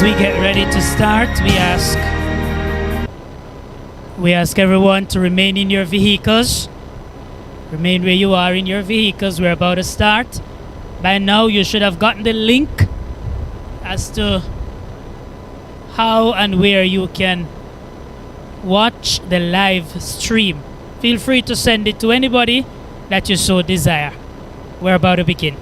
we get ready to start, we ask everyone to remain in your vehicles. Remain where you are in your vehicles. We're about to start. By now, you should have gotten the link as to how and where you can watch the live stream. Feel free to send it to anybody that you so desire. We're about to begin.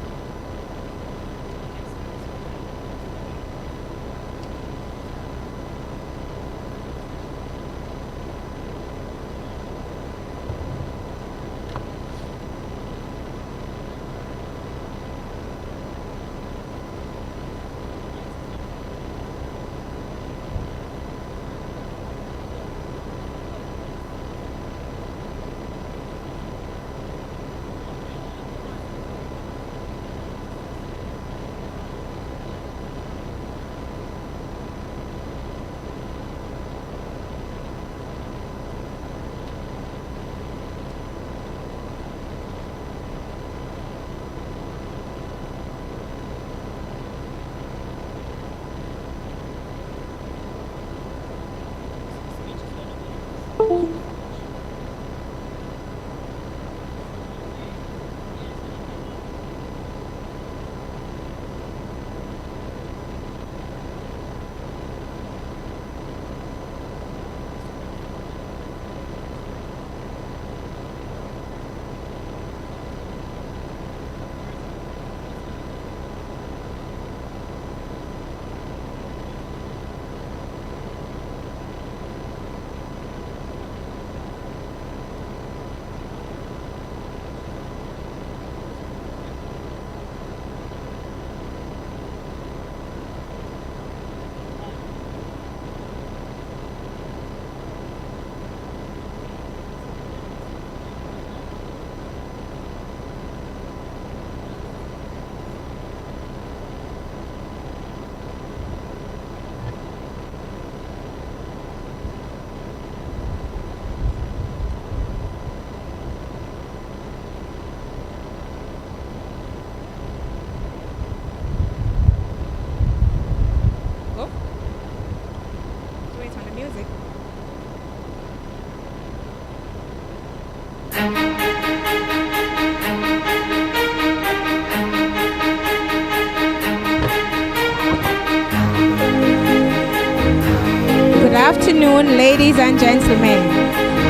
Ladies and gentlemen,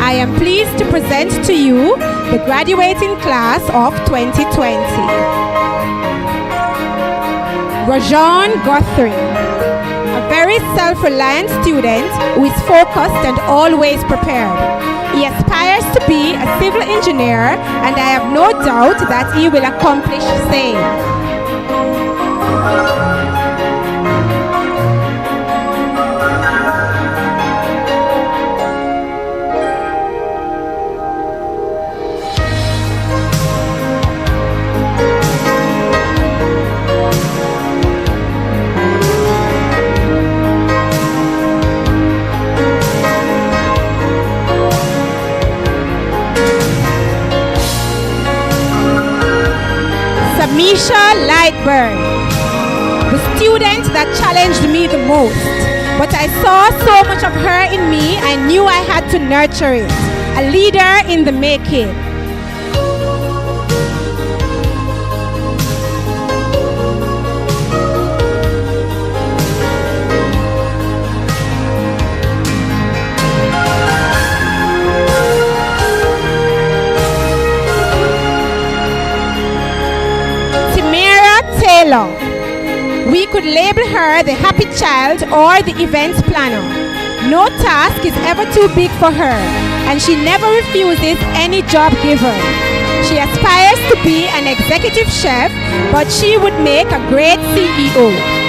I am pleased to present to you the graduating class of 2020. Rajan Guthrie, a very self-reliant student who is focused and always prepared. He aspires to be a civil engineer, and I have no doubt that he will accomplish the same. Misha Lightburn, the student that challenged me the most, but I saw so much of her in me, I knew I had to nurture it. A leader in the making. We could label her the happy child or the events planner. No task is ever too big for her, and she never refuses any job given. She aspires to be an executive chef, but she would make a great CEO.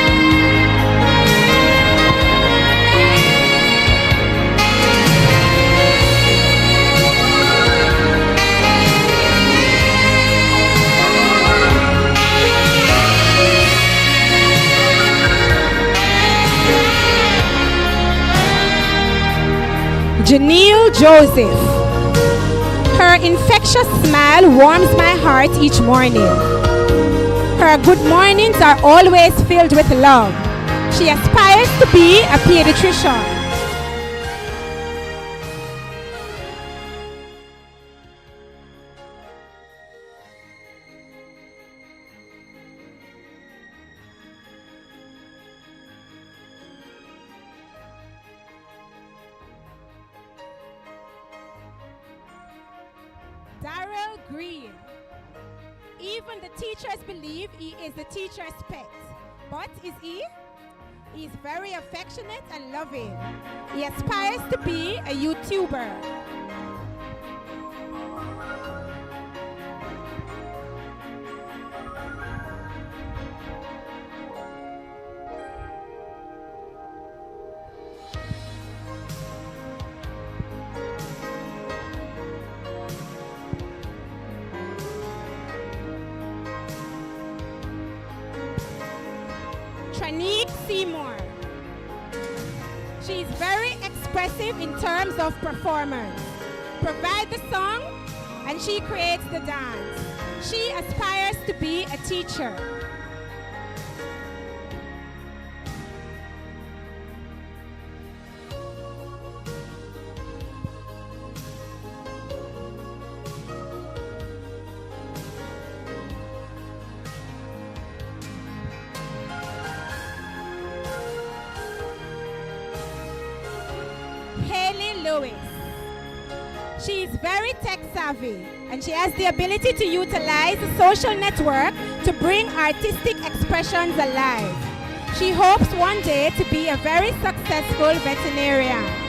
Janelle Joseph. Her infectious smile warms my heart each morning. Her good mornings are always filled with love. She aspires to be a pediatrician. Darrell Green. Even the teachers believe he is the teacher's pet. But is he? He is very affectionate and loving. He aspires to be a YouTuber. Tranique Seymour. She is very expressive in terms of performance. Provide the song and she creates the dance. She aspires to be a teacher. Lewis. She is very tech savvy and she has the ability to utilize the social network to bring artistic expressions alive. She hopes one day to be a very successful veterinarian.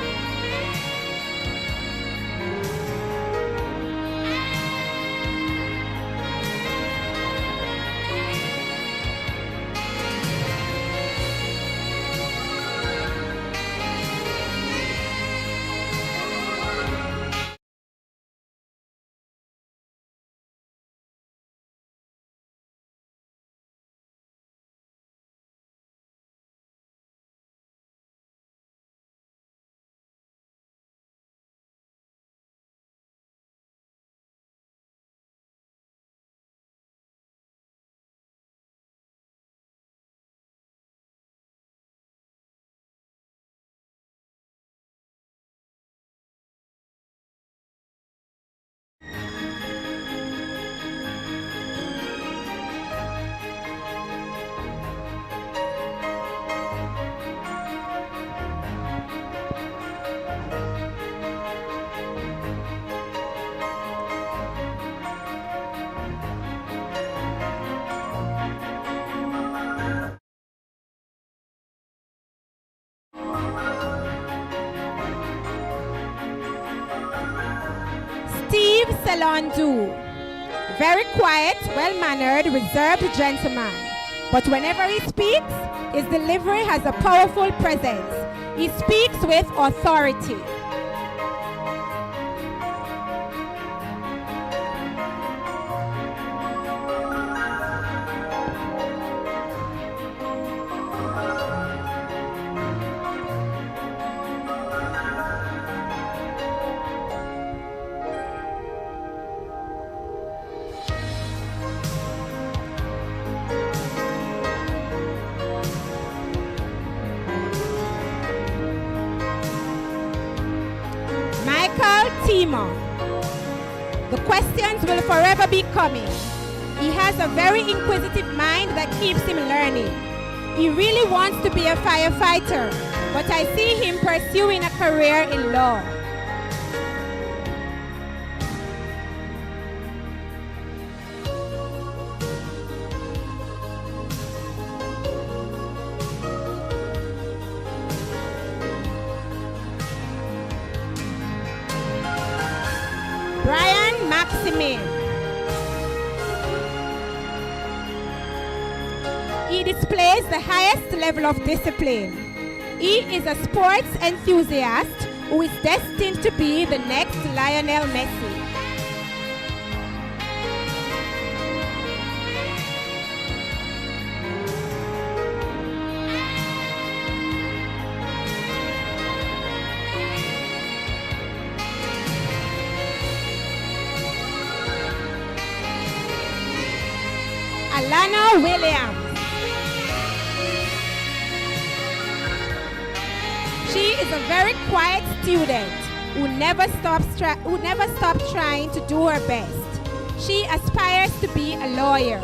Steve Salondu. Very quiet, well-mannered, reserved gentleman. But whenever he speaks, his delivery has a powerful presence. He speaks with authority. The questions will forever be coming. He has a very inquisitive mind that keeps him learning. He really wants to be a firefighter, but I see him pursuing a career in law. Brian Maximin. He displays the highest level of discipline. He is a sports enthusiast who is destined to be the next Lionel Messi. Alana Williams. is a very quiet student who never stopped trying to do her best. She aspires to be a lawyer.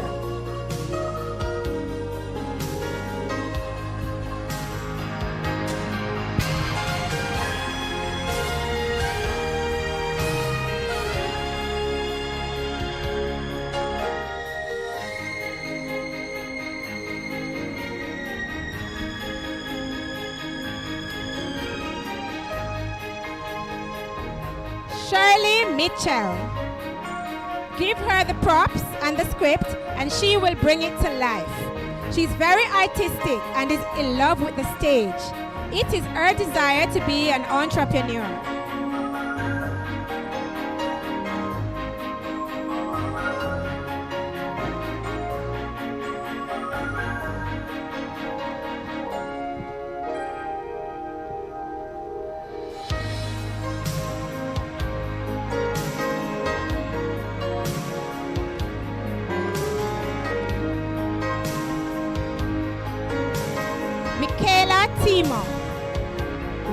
Shirley Mitchell. Give her the props and the script and she will bring it to life. She's very artistic and is in love with the stage. It is her desire to be an entrepreneur.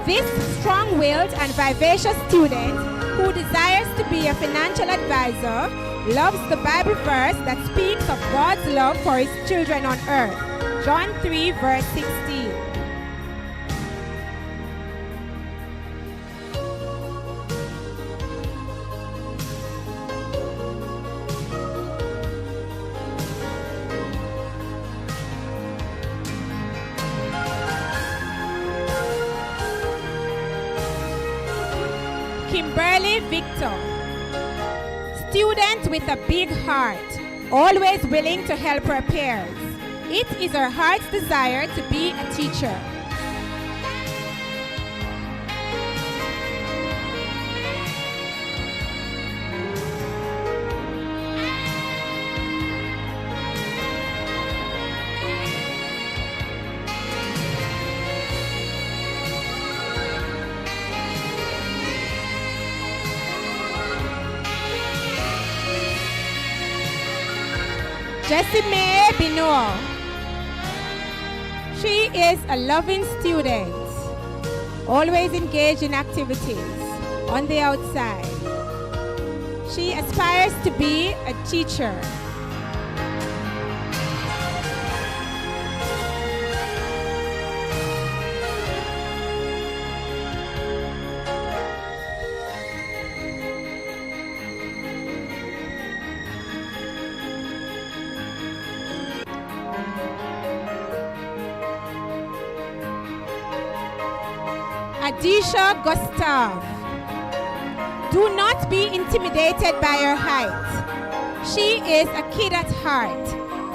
This strong-willed and vivacious student who desires to be a financial advisor loves the Bible verse that speaks of God's love for his children on earth. John 3 verse 16. Kimberly Victor. Student with a big heart, always willing to help her peers. It is her heart's desire to be a teacher. Jessie Binour. She is a loving student, always engaged in activities on the outside. She aspires to be a teacher. Adisha Gustav. Do not be intimidated by her height. She is a kid at heart,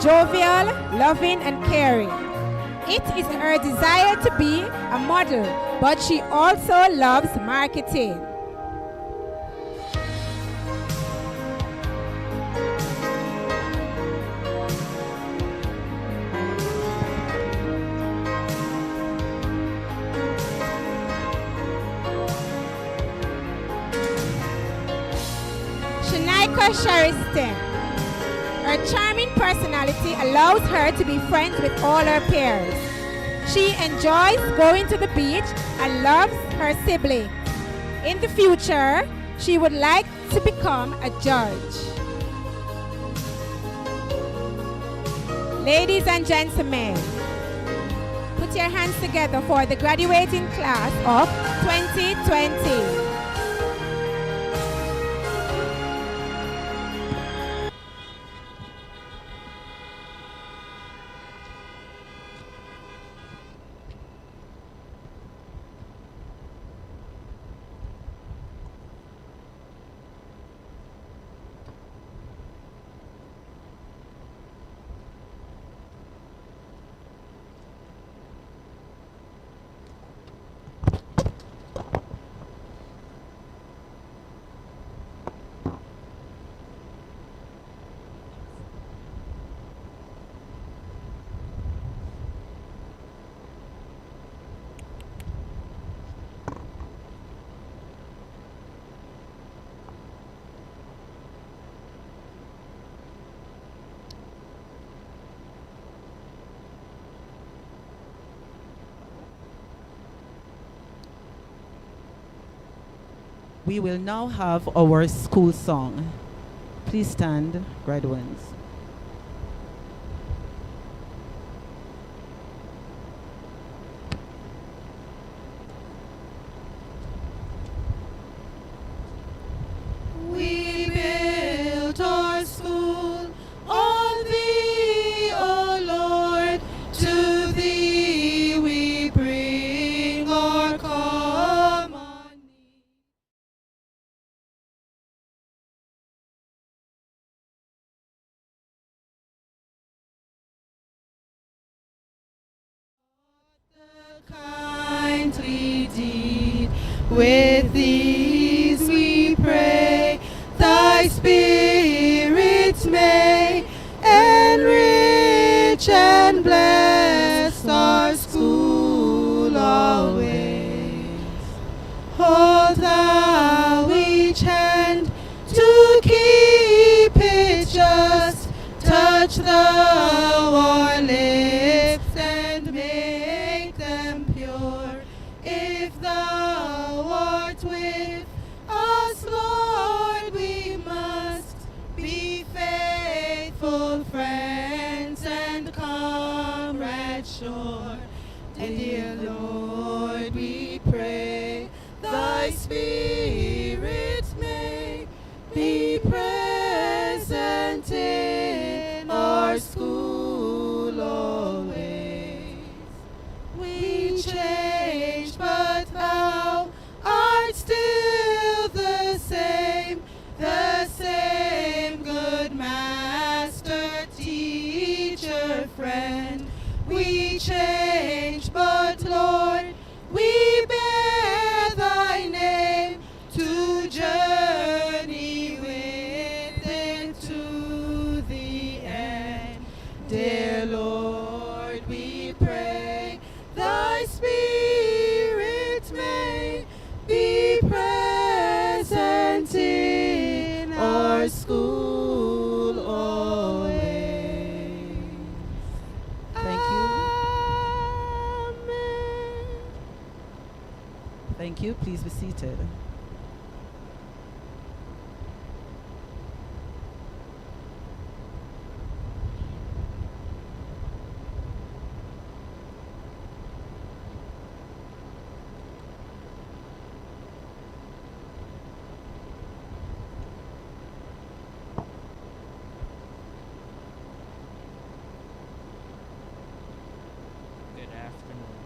jovial, loving, and caring. It is her desire to be a model, but she also loves marketing. Shariston. Her charming personality allows her to be friends with all her peers. She enjoys going to the beach and loves her siblings. In the future, she would like to become a judge. Ladies and gentlemen, put your hands together for the graduating class of 2020. We will now have our school song. Please stand, graduates. We built our school on thee, O Lord. To thee we bring our common need. The kindly deed, with these we pray, thy spirit may enrich and bless our school always. Hold thou each hand to keep it just, touch thou our lips and make them pure. If thou art with us, Lord, we must be faithful friends and comrades sure. Dear Lord, we pray, thy spirit may be present in our school always. We change, but thou art still the same good master, teacher, friend. We change, but Lord, we bear thy name to journey with it to the end. Dear Lord, we pray, thy spirit may be present in our school always. Thank you. Amen. Thank you. Please be seated. Good afternoon,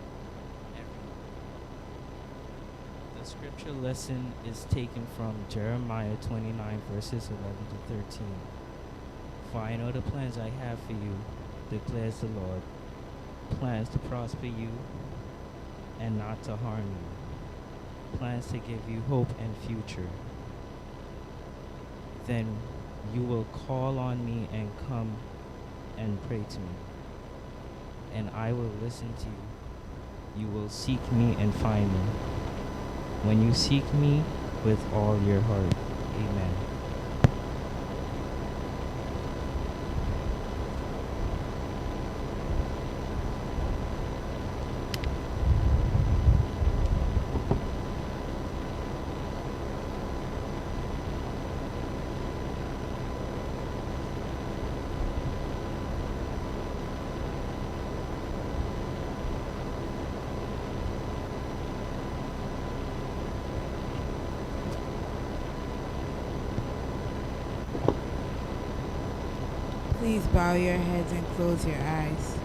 everyone. The scripture lesson is taken from Jeremiah 29, verses 11 to 13. For I know the plans I have for you, declares the Lord, plans to prosper you and not to harm you, plans to give you hope and future. Then you will call on me and come and pray to me, and I will listen to you. You will seek me and find me, when you seek me with all your heart. Amen. Please bow your heads and close your eyes.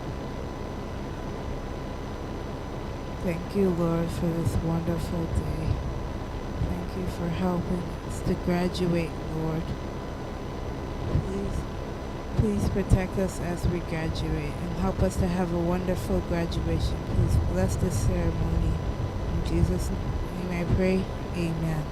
Thank you, Lord, for this wonderful day. Thank you for helping us to graduate, Lord. Please protect us as we graduate and help us to have a wonderful graduation. Please bless this ceremony. In Jesus' name I pray. Amen.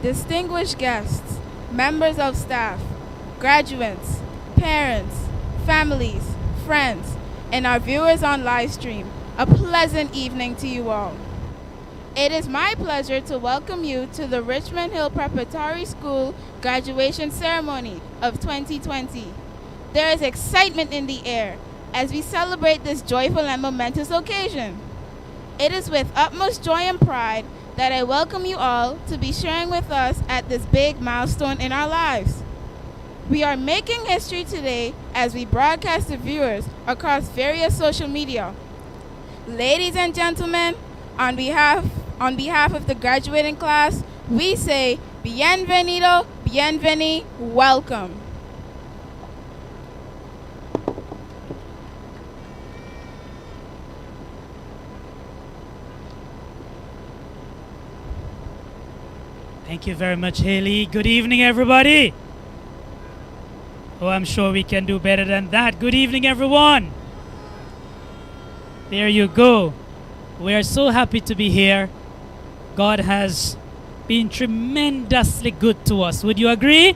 Distinguished guests, members of staff, graduates, parents, families, friends, and our viewers on live stream, a pleasant evening to you all. It is my pleasure to welcome you to the Richmond Hill Preparatory School graduation ceremony of 2020. There is excitement in the air as we celebrate this joyful and momentous occasion. It is with utmost joy and pride that I welcome you all to be sharing with us at this big milestone in our lives. We are making history today as we broadcast to viewers across various social media. Ladies and gentlemen, on behalf of the graduating class, we say bienvenido, bienvenue, welcome. Thank you very much, Haley. Good evening, everybody. Oh, I'm sure we can do better than that. Good evening, everyone. There you go. We are so happy to be here. God has been tremendously good to us. Would you agree?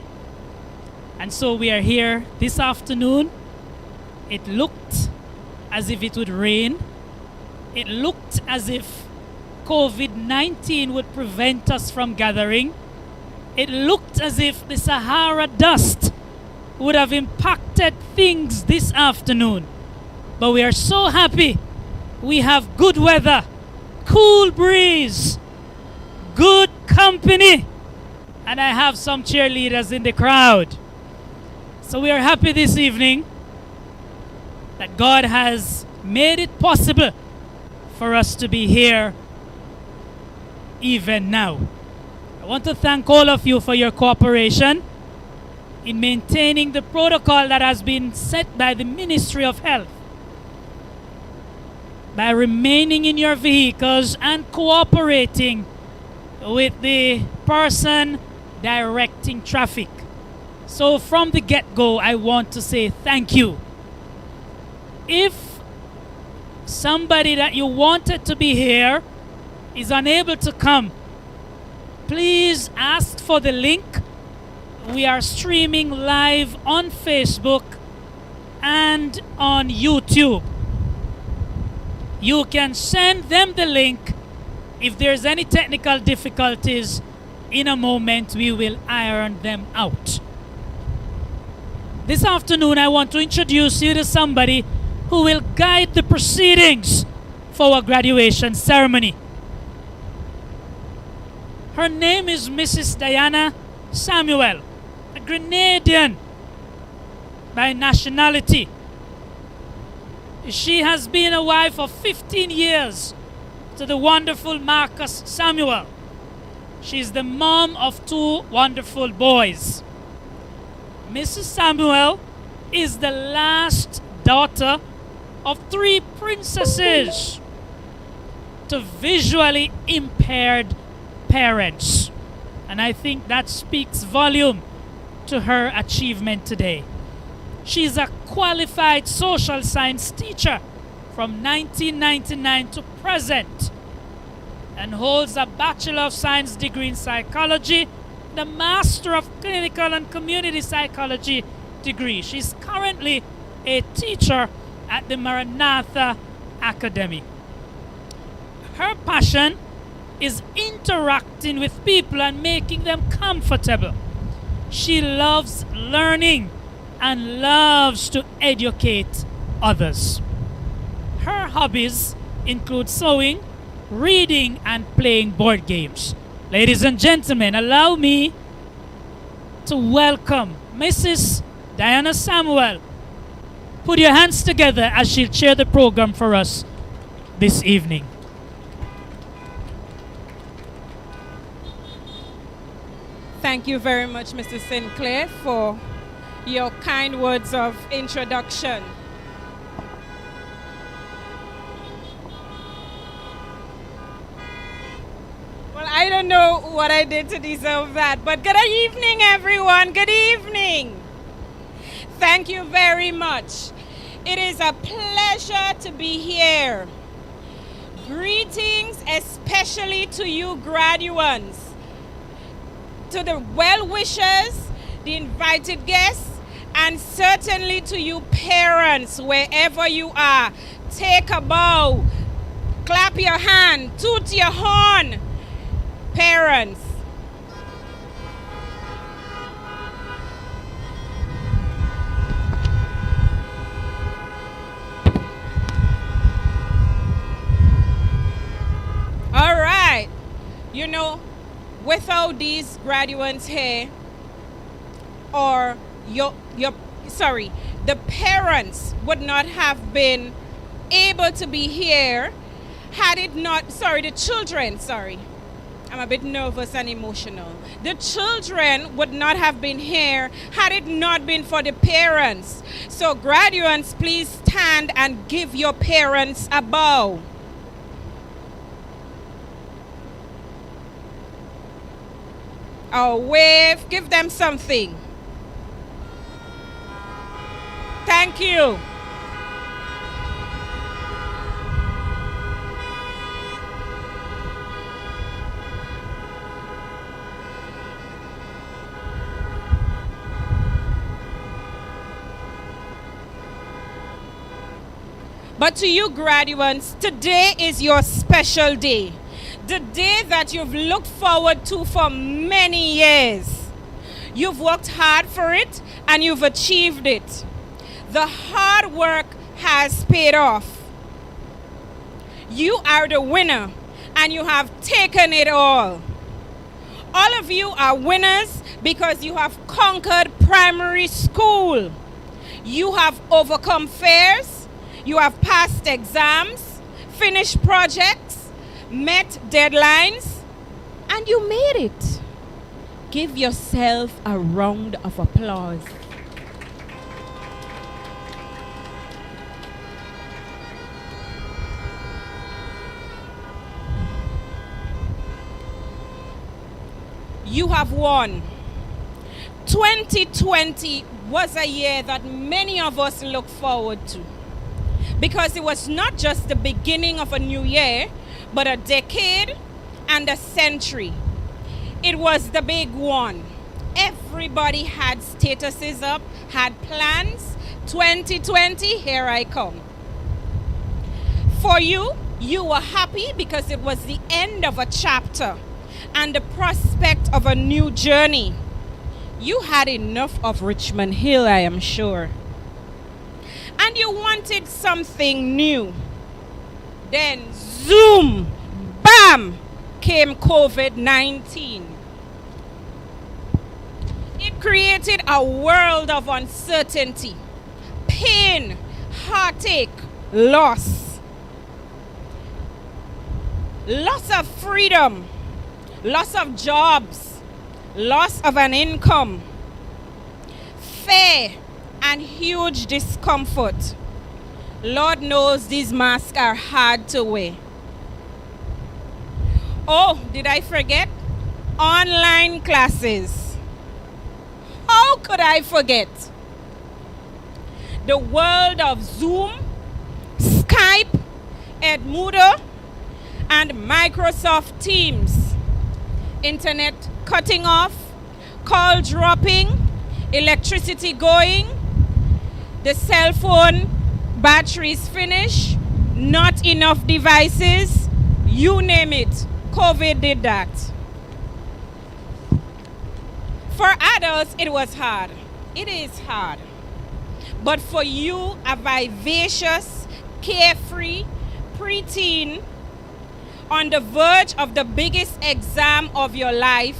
And so we are here this afternoon. It looked as if it would rain. It looked as if COVID-19 would prevent us from gathering. It looked as if the Sahara dust would have impacted things this afternoon. But we are so happy. We have good weather, cool breeze, good company, and I have some cheerleaders in the crowd. So we are happy this evening that God has made it possible for us to be here even now. I want to thank all of you for your cooperation in maintaining the protocol that has been set by the Ministry of Health, by remaining in your vehicles and cooperating with the person directing traffic. So from the get-go, I want to say thank you. If somebody that you wanted to be here is unable to come, please ask for the link. We are streaming live on Facebook and on YouTube. You can send them the link. If there's any technical difficulties, in a moment we will iron them out. This afternoon I want to introduce you to somebody who will guide the proceedings for our graduation ceremony. Her name is Mrs. Diana Samuel, a Grenadian by nationality. She has been a wife of 15 years to the wonderful Marcus Samuel. She's the mom of 2 wonderful boys. Mrs. Samuel is the last daughter of 3 princesses to visually impaired parents. And I think that speaks volume to her achievement today. She's a qualified social science teacher from 1999 to present and holds a Bachelor of Science degree in psychology, the Master of Clinical and Community Psychology degree. She's currently a teacher at the Maranatha Academy. Her passion is interacting with people and making them comfortable. She loves learning and loves to educate others. Her hobbies include sewing, reading, and playing board games. Ladies and gentlemen, allow me to welcome Mrs. Diana Samuel. Put your hands together as she'll chair the program for us this evening. Thank you very much, Mr. Sinclair, for your kind words of introduction. Well, I don't know what I did to deserve that, but good evening, everyone. Good evening. Thank you very much. It is a pleasure to be here. Greetings especially to you graduates, to the well-wishers, the invited guests, and certainly to you parents, wherever you are, take a bow, clap your hand, toot your horn. Parents. All right. You know, without these graduates here, or the parents would not have been able to be here had it not, the children, I'm a bit nervous and emotional. The children would not have been here had it not been for the parents. So graduates, please stand and give your parents a bow. Or wave, give them something. Thank you. But to you graduates, today is your special day. The day that you've looked forward to for many years. You've worked hard for it and you've achieved it. The hard work has paid off. You are the winner and you have taken it all. All of you are winners because you have conquered primary school. You have overcome fears. You have passed exams, finished projects, met deadlines, and you made it. Give yourself a round of applause. You have won. 2020 was a year that many of us look forward to, because it was not just the beginning of a new year, but a decade and a century. It was the big one. Everybody had statuses up, had plans. 2020, here I come. For you, you were happy because it was the end of a chapter and the prospect of a new journey. You had enough of Richmond Hill, I am sure. And you wanted something new. Then, zoom, bam, came COVID-19. It created a world of uncertainty, pain, heartache, loss. Loss of freedom, loss of jobs, loss of an income, fear, and huge discomfort. Lord knows these masks are hard to wear. Oh, did I forget? Online classes. How could I forget? The world of Zoom, Skype, Edmodo, and Microsoft Teams. Internet cutting off, call dropping, electricity going, the cell phone batteries finish, not enough devices, you name it, COVID did that. For adults, it was hard. It is hard. But for you, a vivacious, carefree, preteen, on the verge of the biggest exam of your life,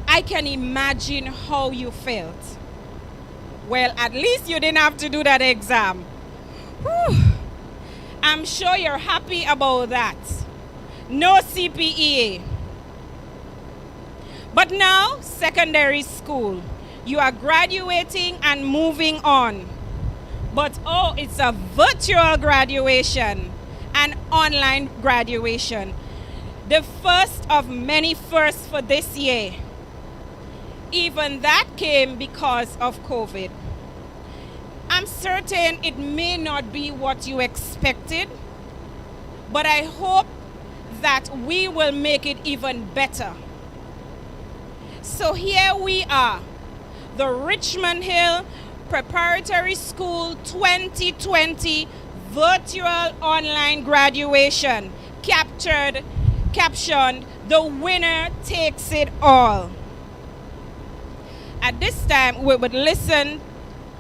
I can imagine how you felt. Well, at least you didn't have to do that exam. Whew. I'm sure you're happy about that. No CPEA. But now, secondary school. You are graduating and moving on. But oh, it's a virtual graduation, an online graduation. The first of many firsts for this year. Even that came because of COVID. I'm certain it may not be what you expected, but I hope that we will make it even better. So here we are, the Richmond Hill Preparatory School 2020 Virtual Online Graduation, captioned, "The Winner Takes It All." At this time, we would listen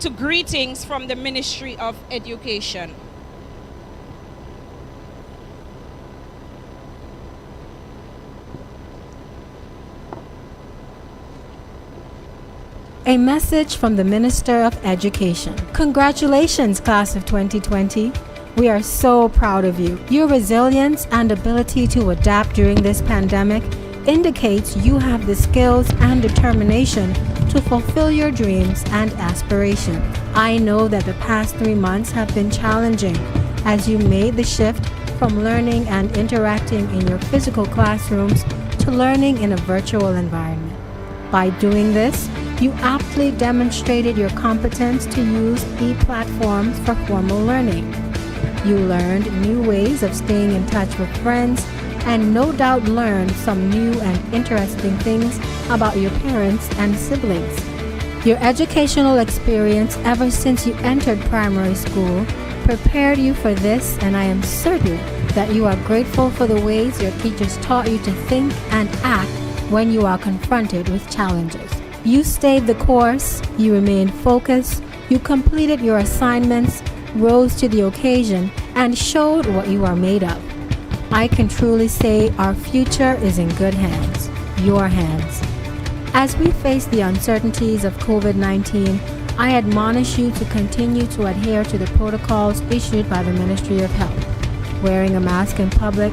to greetings from the Ministry of Education. A message from the Minister of Education. Congratulations, class of 2020. We are so proud of you. Your resilience and ability to adapt during this pandemic indicates you have the skills and determination to fulfill your dreams and aspirations. I know that the past 3 months have been challenging as you made the shift from learning and interacting in your physical classrooms to learning in a virtual environment. By doing this, you aptly demonstrated your competence to use e-platforms for formal learning. You learned new ways of staying in touch with friends and no doubt learned some new and interesting things about your parents and siblings. Your educational experience ever since you entered primary school prepared you for this, and I am certain that you are grateful for the ways your teachers taught you to think and act when you are confronted with challenges. You stayed the course, you remained focused, you completed your assignments, rose to the occasion, and showed what you are made of. I can truly say our future is in good hands, your hands. As we face the uncertainties of COVID-19, I admonish you to continue to adhere to the protocols issued by the Ministry of Health, wearing a mask in public,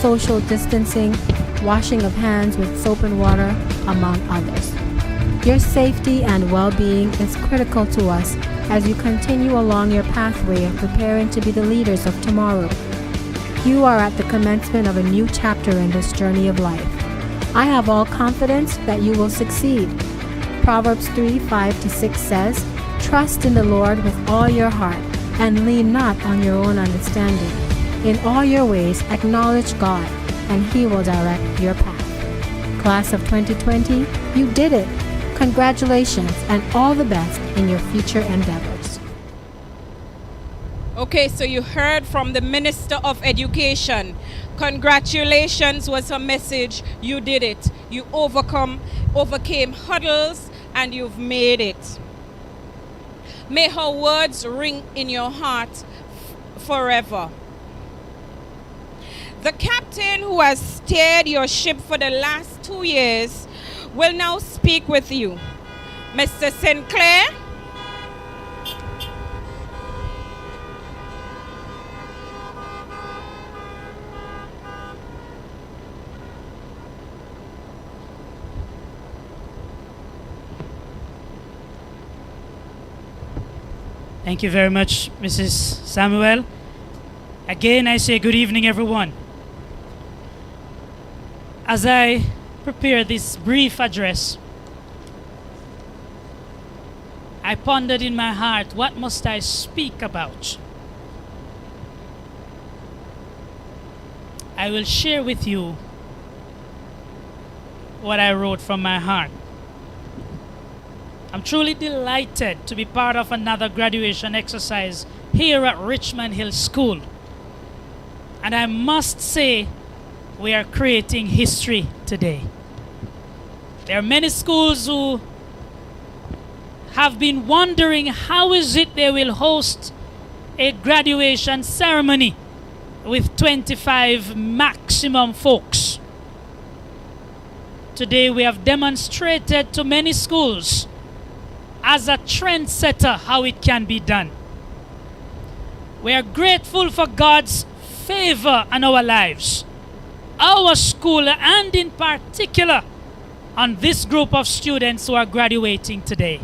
social distancing, washing of hands with soap and water, among others. Your safety and well-being is critical to us as you continue along your pathway of preparing to be the leaders of tomorrow. You are at the commencement of a new chapter in this journey of life. I have all confidence that you will succeed. Proverbs 3:5-6 says, "Trust in the Lord with all your heart and lean not on your own understanding. In all your ways acknowledge God, and He will direct your path." Class of 2020, you did it. Congratulations and all the best in your future endeavors. Okay, so you heard from the Minister of Education. Congratulations was her message. You did it. You overcame hurdles, and you've made it. May her words ring in your heart forever. The captain who has steered your ship for the last 2 years will now speak with you. Mr. Sinclair? Thank you very much, Mrs. Samuel. Again, I say good evening, everyone. As I prepare this brief address, I pondered in my heart, what must I speak about? I will share with you what I wrote from my heart. I'm truly delighted to be part of another graduation exercise here at Richmond Hill School. And I must say, we are creating history today. There are many schools who have been wondering how is it they will host a graduation ceremony with 25 maximum folks. Today we have demonstrated to many schools as a trendsetter how it can be done. We are grateful for God's favor on our lives, our school, and in particular on this group of students who are graduating today.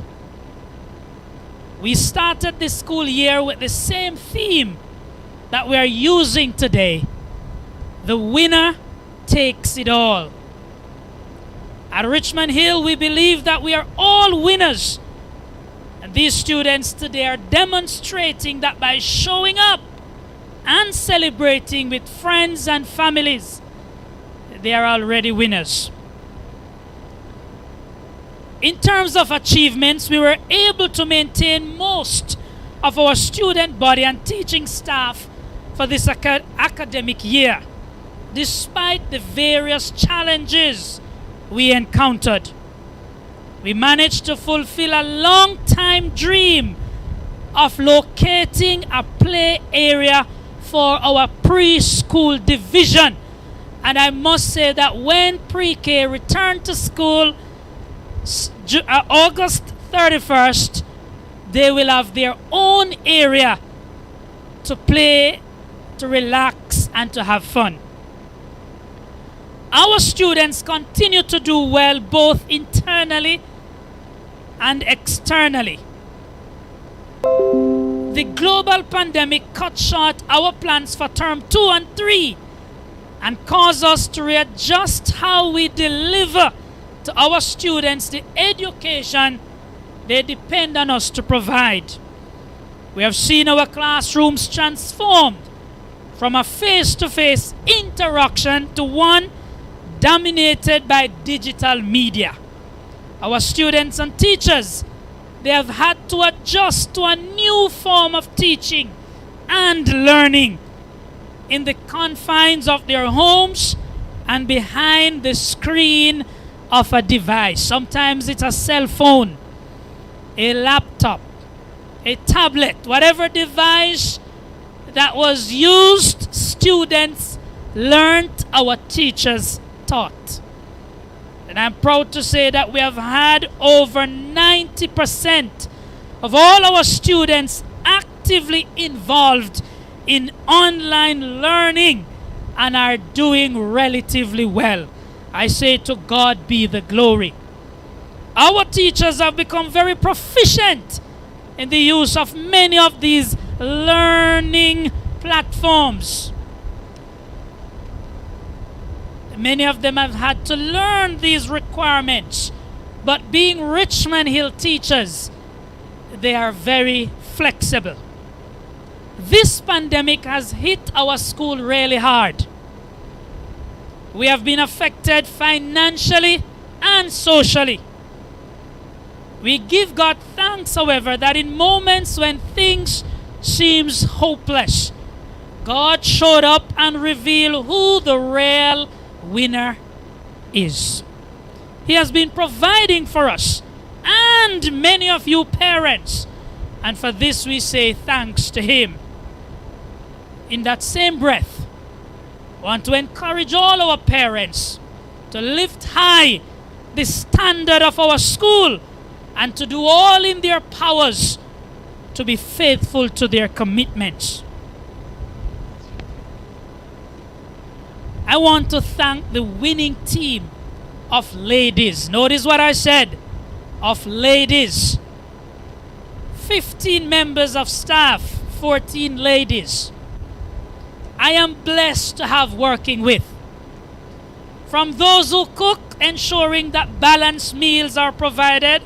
We started this school year with the same theme that we are using today. The winner takes it all. At Richmond Hill, we believe that we are all winners. And these students today are demonstrating that by showing up and celebrating with friends and families, they are already winners. In terms of achievements, we were able to maintain most of our student body and teaching staff for this academic year, despite the various challenges we encountered. We managed to fulfill a long-time dream of locating a play area for our preschool division. And I must say that when pre-K returned to school August 31st, they will have their own area to play, to relax, and to have fun. Our students continue to do well both internally and externally. The global pandemic cut short our plans for term 2 and 3 and caused us to readjust how we deliver to our students the education they depend on us to provide. We have seen our classrooms transformed from a face-to-face interaction to one dominated by digital media. Our students and teachers, they have had to adjust to a new form of teaching and learning in the confines of their homes and behind the screen of a device. Sometimes it's a cell phone, a laptop, a tablet, whatever device that was used, students learned, our teachers taught. And I'm proud to say that we have had over 90% of all our students actively involved in online learning and are doing relatively well. I say to God be the glory. Our teachers have become very proficient in the use of many of these learning platforms. Many of them have had to learn these requirements, but being Richmond Hill teachers, they are very flexible. This pandemic has hit our school really hard. We have been affected financially and socially. We give God thanks, however, that in moments when things seems hopeless, God showed up and revealed who the real winner is. He has been providing for us and many of you parents, and for this we say thanks to Him. In that same breath, I want to encourage all our parents to lift high the standard of our school and to do all in their powers to be faithful to their commitments. I want to thank the winning team of ladies. Notice what I said, of ladies. 15 members of staff, 14 ladies. I am blessed to have working with. From those who cook, ensuring that balanced meals are provided,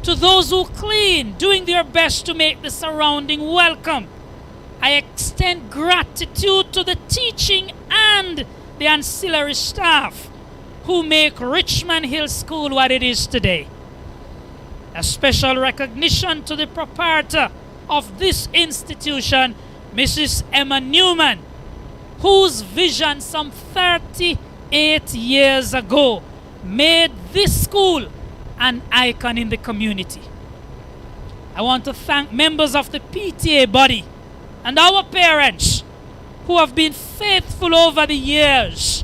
to those who clean, doing their best to make the surrounding welcome. I extend gratitude to the teaching and the ancillary staff who make Richmond Hill School what it is today. A special recognition to the proprietor of this institution, Mrs. Emma Newman, whose vision some 38 years ago made this school an icon in the community. I want to thank members of the PTA body and our parents who have been faithful over the years.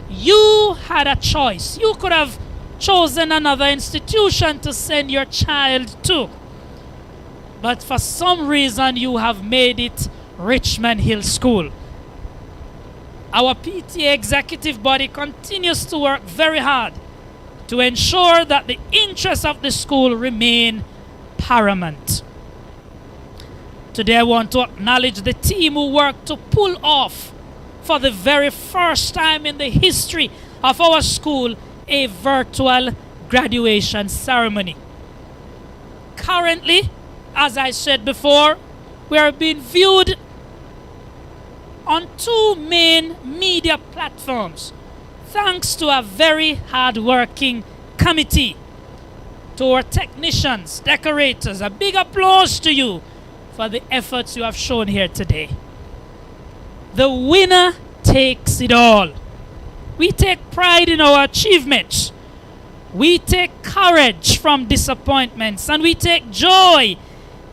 You had a choice. You could have chosen another institution to send your child to, but for some reason you have made it Richmond Hill School. Our PTA executive body continues to work very hard to ensure that the interests of the school remain paramount. Today I want to acknowledge the team who worked to pull off, for the very first time in the history of our school, a virtual graduation ceremony. Currently, as I said before, we are being viewed on 2 main media platforms, thanks to a very hard-working committee. to our technicians, decorators, a big applause to you for the efforts you have shown here today. The winner takes it all. We take pride in our achievements. We take courage from disappointments, and we take joy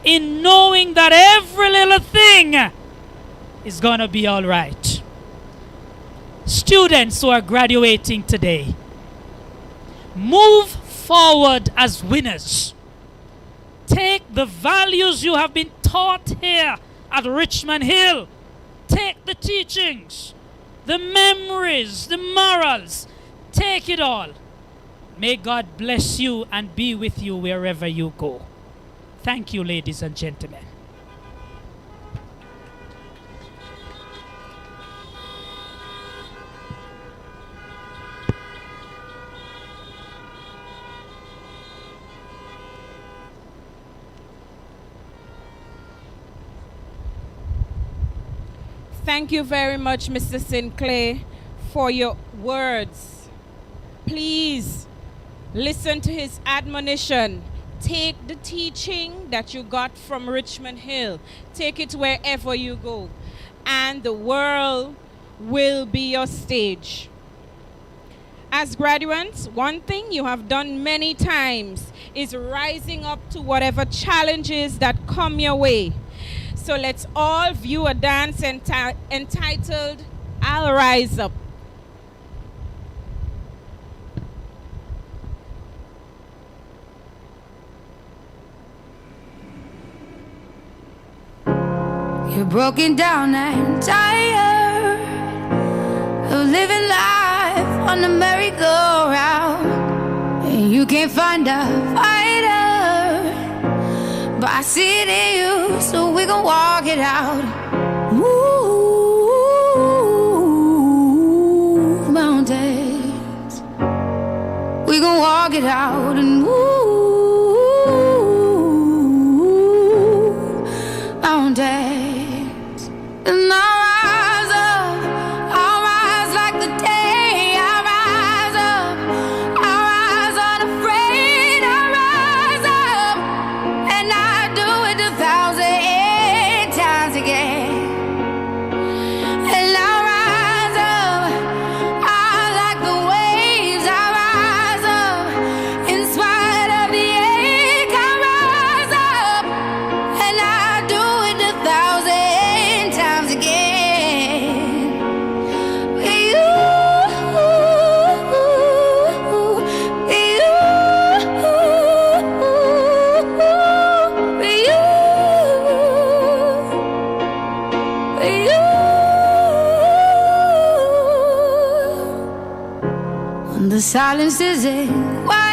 in knowing that every little thing is going to be all right. Students who are graduating today, move forward as winners. Take the values you have been taught here at Richmond Hill. Take the teachings, the memories, the morals. Take it all. May God bless you and be with you wherever you go. Thank you, ladies and gentlemen. Thank you very much, Mr. Sinclair, for your words. Please listen to his admonition. Take the teaching that you got from Richmond Hill. Take it wherever you go. And the world will be your stage. As graduates, one thing you have done many times is rising up to whatever challenges that come your way. So let's all view a dance entitled, I'll Rise Up. You're broken down and tired of living life on the merry-go-round, and you can't find a fighter, but I see it in you, so we gon' walk it out. Move mountains, we gon' walk it out and move mountains. And I'll rise up, I'll rise like the day. I'll rise up, I'll rise unafraid. I'll rise up, and I do it 1,000 times again. And I'll rise up, I like the waves. I'll rise up, in spite of the ache. I'll rise up, and I do it 1,000 times again. When the silence isn't quiet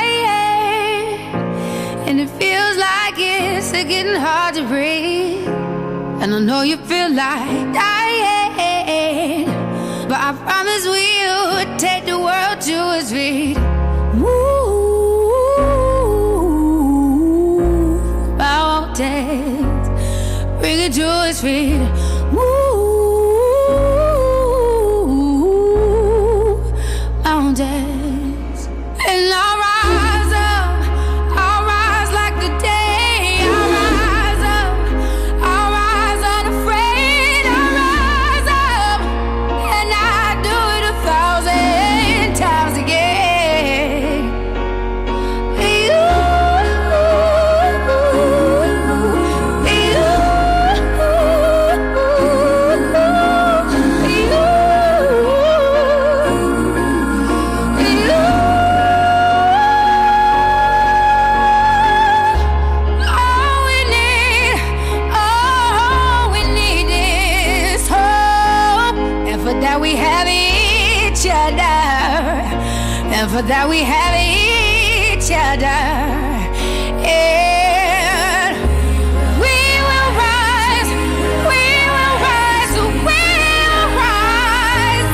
and it feels like it's getting hard to breathe, and I know you feel like dying, but I promise we'll take the world to its feet. Move mountains, bring it to its feet. Move mountains, and I'll rise up, I'll rise like the day. I'll rise up, I'll rise unafraid. I'll rise up, and I do it 1,000 times again. All we need is hope, and for that we have each other, and for that we have each other. And we will rise, we will rise, we will rise.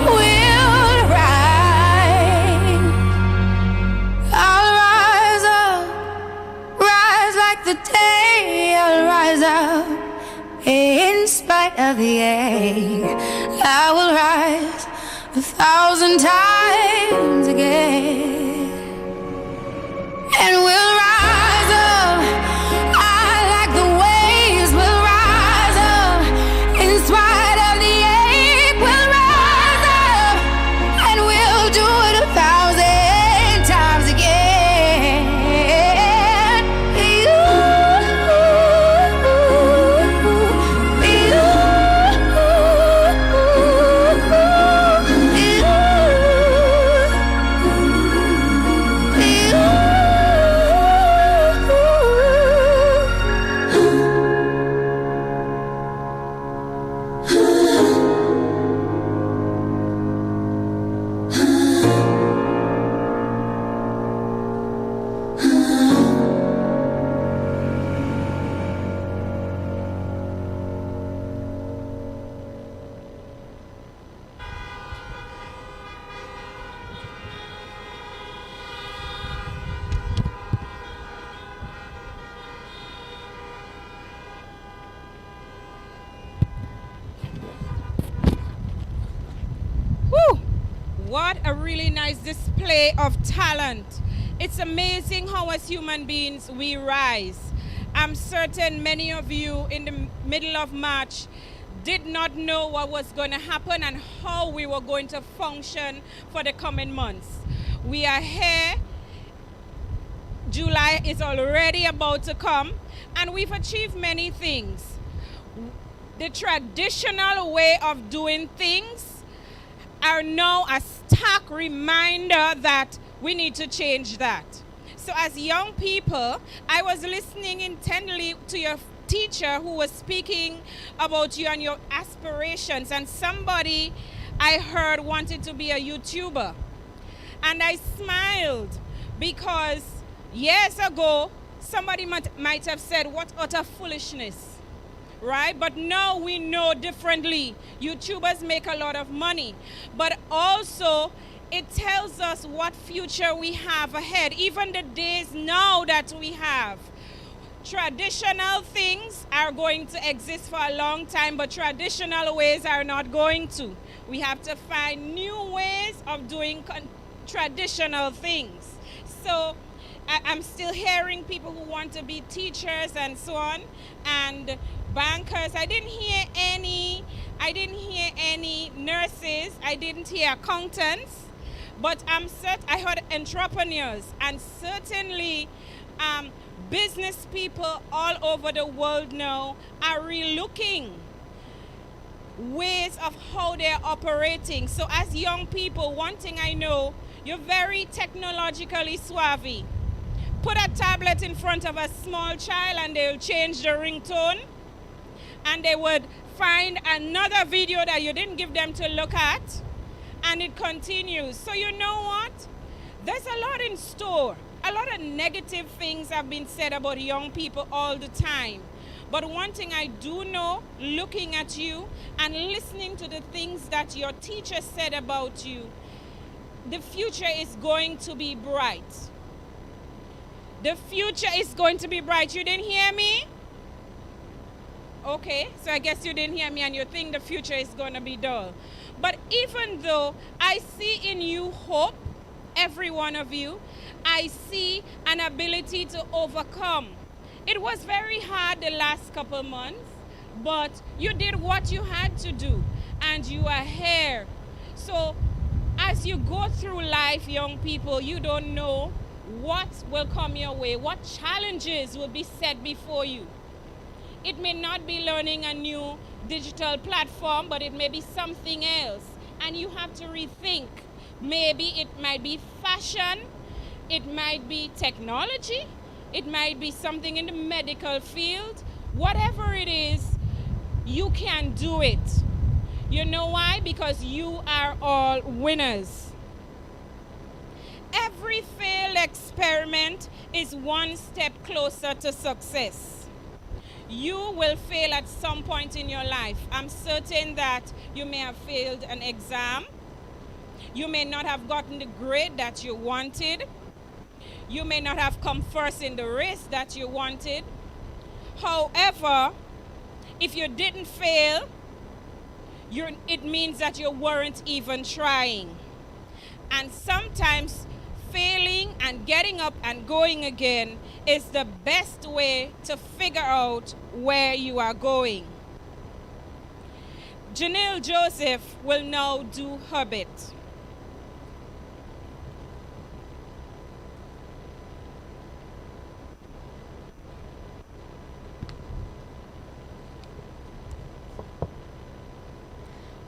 We'll rise. I'll rise up, rise like the day. I'll rise up, in spite of the ache. I will rise, 1,000 times again, and we'll rise up. I like the waves. We'll rise up in spite of the ache. We'll rise up, and we'll do it 1,000 times again. Whew! What a really nice display of talent. It's amazing how as human beings we rise. I'm certain many of you in the middle of March did not know what was going to happen and how we were going to function for the coming months. We are here. July is already about to come, and we've achieved many things. The traditional way of doing things are now a stark reminder that we need to change that. So as young people, I was listening intently to your teacher who was speaking about you and your aspirations, and somebody I heard wanted to be a YouTuber. And I smiled because years ago, somebody might have said, what utter foolishness, right? But now we know differently. YouTubers make a lot of money, but also it tells us what future we have ahead, even the days now that we have. Traditional things are going to exist for a long time, but traditional ways are not going to. We have to find new ways of doing traditional things. So I'm still hearing people who want to be teachers and so on, and bankers. I didn't hear any nurses. I didn't hear accountants, but I heard entrepreneurs, and certainly business people all over the world now are relooking ways of how they're operating. So as young people, one thing I know, you're very technologically savvy. Put a tablet in front of a small child and they'll change the ringtone, and they would find another video that you didn't give them to look at, and it continues. So you know what? There's a lot in store. A lot of negative things have been said about young people all the time. But one thing I do know, looking at you and listening to the things that your teacher said about you, the future is going to be bright. The future is going to be bright. You didn't hear me? Okay, so I guess you didn't hear me and you think the future is going to be dull. But even though I see in you hope, every one of you, I see an ability to overcome. It was very hard the last couple months, but you did what you had to do, and you are here. So as you go through life, young people, you don't know what will come your way, what challenges will be set before you. It may not be learning a new digital platform, but it may be something else, and you have to rethink. Maybe it might be fashion, it might be technology, it might be something in the medical field. Whatever it is, you can do it. You know why? Because you are all winners. Every failed experiment is one step closer to success. You will fail at some point in your life. I'm certain that you may have failed an exam. You may not have gotten the grade that you wanted. You may not have come first in the race that you wanted. However, if you didn't fail, it means that you weren't even trying. And sometimes failing and getting up and going again is the best way to figure out where you are going. Janelle Joseph will now do her bit.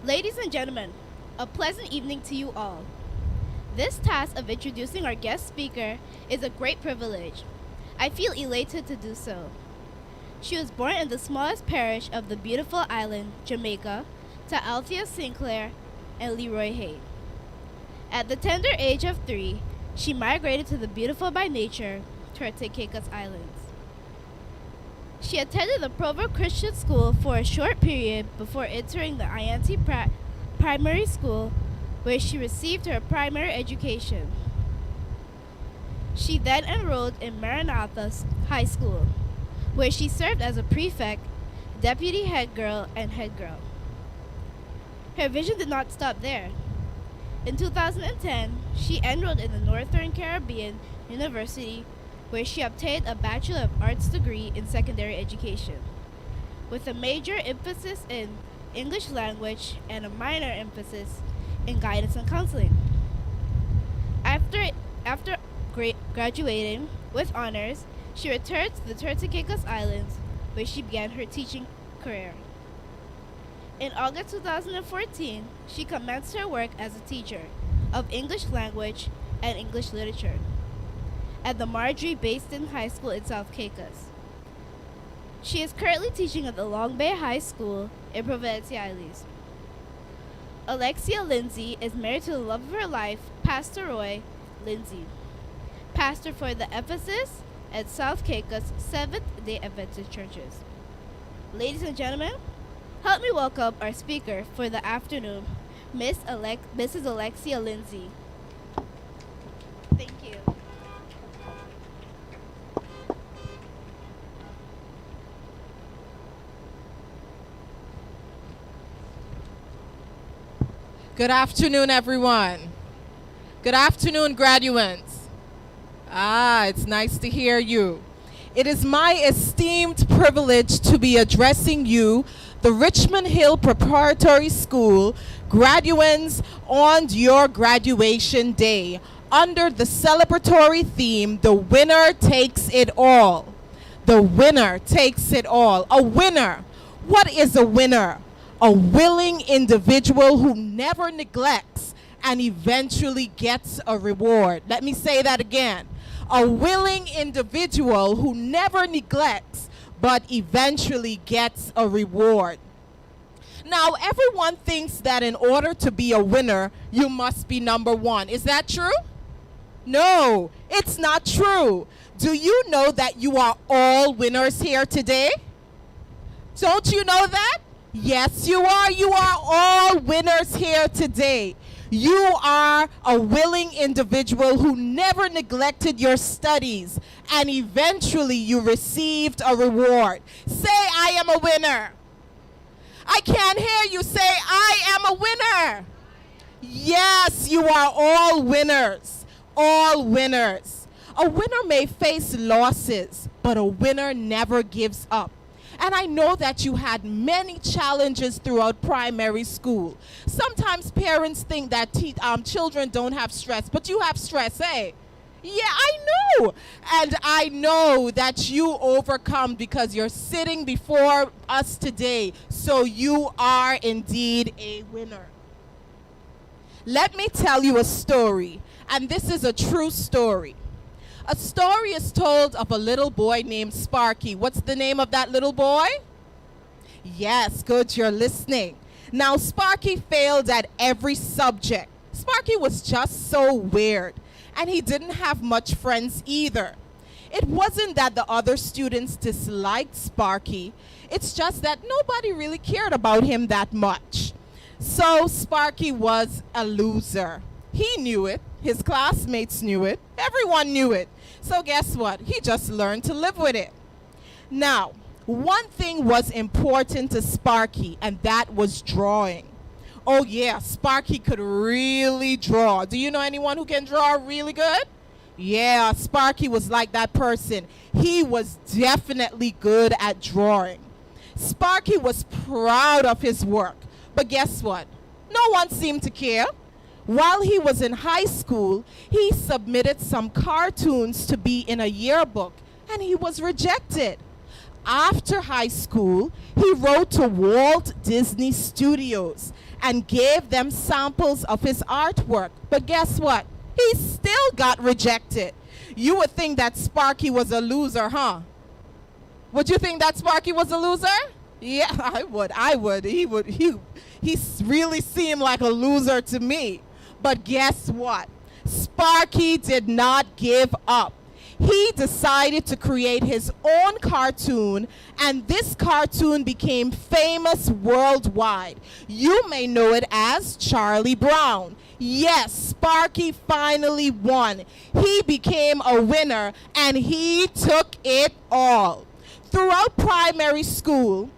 Ladies and gentlemen, a pleasant evening to you all. This task of introducing our guest speaker is a great privilege. I feel elated to do so. She was born in the smallest parish of the beautiful island, Jamaica, to Althea Sinclair and Leroy Hay. At the tender age of 3, she migrated to the beautiful by nature Turtle-Caicos Islands. She attended the Provo Christian School for a short period before entering the Ianti Primary School, where she received her primary education. She then enrolled in Maranatha High School, where she served as a prefect, deputy head girl, and head girl. Her vision did not stop there. In 2010, she enrolled in the Northern Caribbean University, where she obtained a Bachelor of Arts degree in secondary education, with a major emphasis in English language and a minor emphasis in guidance and counseling. After graduating with honors, she returned to the Turtle-Caicos Islands, where she began her teaching career. In August 2014, she commenced her work as a teacher of English language and English literature at the Marjorie Baston High School in South Caicos. She is currently teaching at the Long Bay High School in Providencia Isles. Alexia Lindsay is married to the love of her life, Pastor Roy Lindsay, pastor for the Ephesus and South Caicos Seventh-day Adventist churches. Ladies and gentlemen, help me welcome our speaker for the afternoon, Mrs. Alexia Lindsay. Thank you. Good afternoon, everyone. Good afternoon, graduates. It's nice to hear you. It is my esteemed privilege to be addressing you, the Richmond Hill Preparatory School graduates, on your graduation day under the celebratory theme, The Winner Takes It All. The winner takes it all. A winner. What is a winner? A willing individual who never neglects and eventually gets a reward. Let me say that again. A willing individual who never neglects but eventually gets a reward. Now, everyone thinks that in order to be a winner, you must be number one. Is that true? No, it's not true. Do you know that you are all winners here today? Don't you know that? Yes, you are. You are all winners here today. You are a willing individual who never neglected your studies, and eventually you received a reward. Say, I am a winner. I can't hear you say, I am a winner. Yes, you are all winners. All winners. A winner may face losses, but a winner never gives up. And I know that you had many challenges throughout primary school. Sometimes parents think that children don't have stress, but you have stress, eh? Yeah, I know. And I know that you overcome because you're sitting before us today. So you are indeed a winner. Let me tell you a story, and this is a true story. A story is told of a little boy named Sparky. What's the name of that little boy? Yes, good, you're listening. Now, Sparky failed at every subject. Sparky was just so weird, and he didn't have much friends either. It wasn't that the other students disliked Sparky. It's just that nobody really cared about him that much. So Sparky was a loser. He knew it. His classmates knew it. Everyone knew it. So guess what? He just learned to live with it. Now, one thing was important to Sparky, and that was drawing. Oh yeah, Sparky could really draw. Do you know anyone who can draw really good? Yeah, Sparky was like that person. He was definitely good at drawing. Sparky was proud of his work. But guess what? No one seemed to care. While he was in high school, he submitted some cartoons to be in a yearbook, and he was rejected. After high school, he wrote to Walt Disney Studios and gave them samples of his artwork. But guess what? He still got rejected. You would think that Sparky was a loser, huh? Would you think that Sparky was a loser? Yeah, I would. He really seemed like a loser to me. But guess what? Sparky did not give up. He decided to create his own cartoon, and this cartoon became famous worldwide. You may know it as Charlie Brown. Yes, Sparky finally won. He became a winner, and he took it all. Throughout primary school,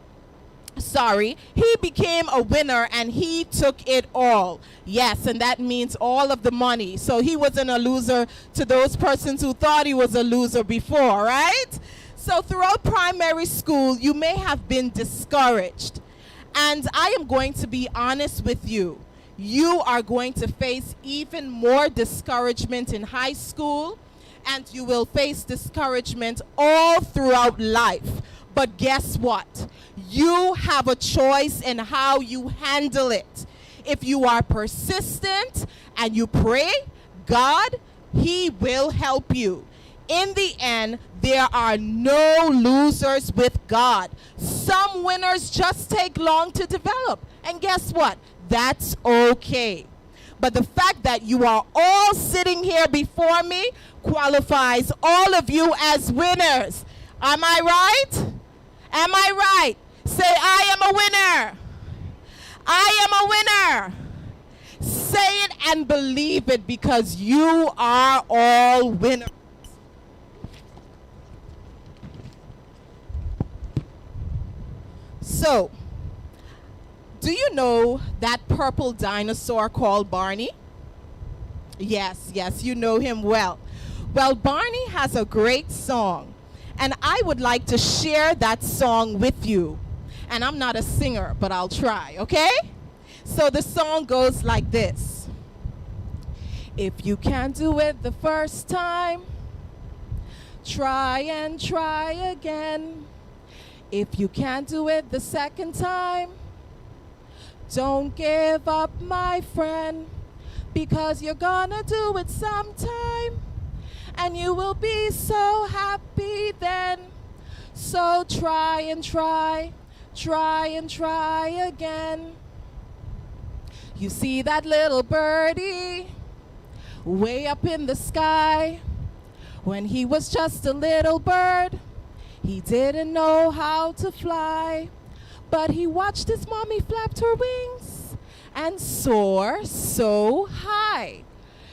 he became a winner and he took it all. Yes, and that means all of the money. So he wasn't a loser to those persons who thought he was a loser before, right? So throughout primary school, you may have been discouraged. And I am going to be honest with you. You are going to face even more discouragement in high school, and you will face discouragement all throughout life. But guess what? You have a choice in how you handle it. If you are persistent and you pray, God, He will help you. In the end, there are no losers with God. Some winners just take long to develop. And guess what? That's okay. But the fact that you are all sitting here before me qualifies all of you as winners. Am I right? Am I right? Say, I am a winner. I am a winner. Say it and believe it, because you are all winners. So, do you know that purple dinosaur called Barney? Yes, you know him well. Well, Barney has a great song, and I would like to share that song with you. And I'm not a singer, but I'll try, okay? So the song goes like this. If you can't do it the first time, try and try again. If you can't do it the second time, don't give up, my friend, because you're gonna do it sometime, and you will be so happy then. So try and try, try and try again. You see that little birdie way up in the sky? When he was just a little bird, he didn't know how to fly, but he watched his mommy flap her wings and soar so high.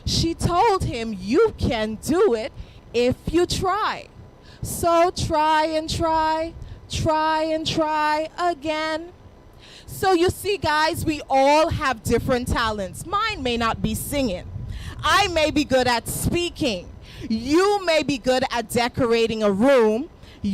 She told him, you can do it if you try. So try and try, try and try again. So you see, guys, we all have different talents. Mine may not be singing. I may be good at speaking. You may be good at decorating a room,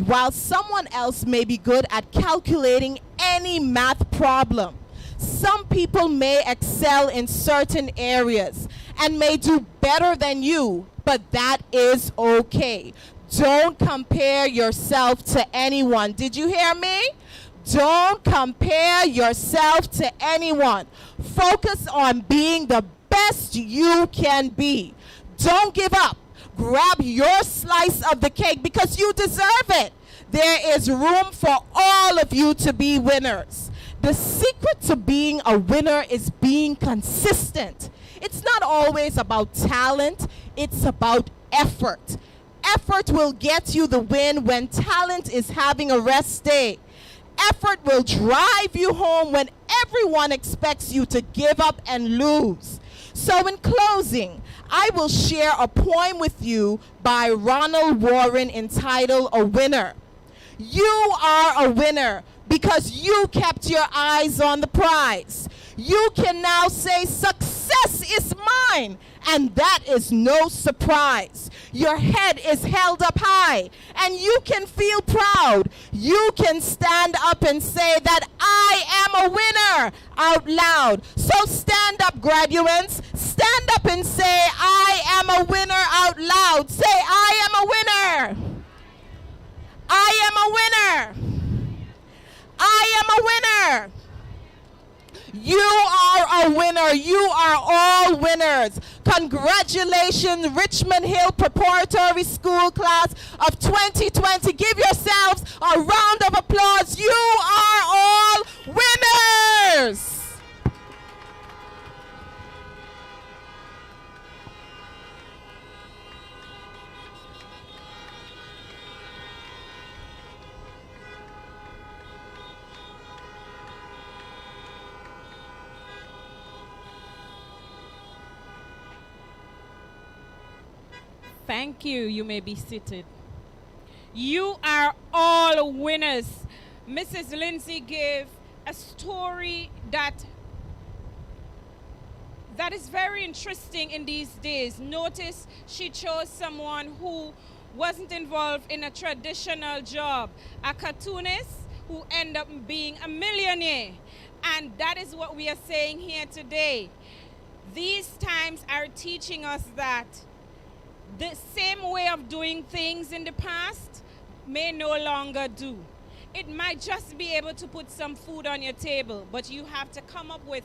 while someone else may be good at calculating any math problem. Some people may excel in certain areas and may do better than you, but that is okay. Don't compare yourself to anyone. Did you hear me? Don't compare yourself to anyone. Focus on being the best you can be. Don't give up. Grab your slice of the cake, because you deserve it. There is room for all of you to be winners. The secret to being a winner is being consistent. It's not always about talent, it's about effort. Effort will get you the win when talent is having a rest day. Effort will drive you home when everyone expects you to give up and lose. So in closing, I will share a poem with you by Ronald Warren entitled A Winner. You are a winner because you kept your eyes on the prize. You can now say, success is mine. And that is no surprise. Your head is held up high and you can feel proud. You can stand up and say that I am a winner out loud. So stand up, graduates. Stand up and say, I am a winner out loud. Say, I am a winner. I am a winner. I am a winner. You are a winner. You are all winners. Congratulations, Richmond Hill Preparatory School class of 2020. Give yourselves a round of applause. You are all winners. Thank you. You may be seated. You are all winners. Mrs. Lindsay gave a story that is very interesting in these days. Notice she chose someone who wasn't involved in a traditional job, a cartoonist who ended up being a millionaire. And that is what we are saying here today. These times are teaching us that the same way of doing things in the past may no longer do. It might just be able to put some food on your table, but you have to come up with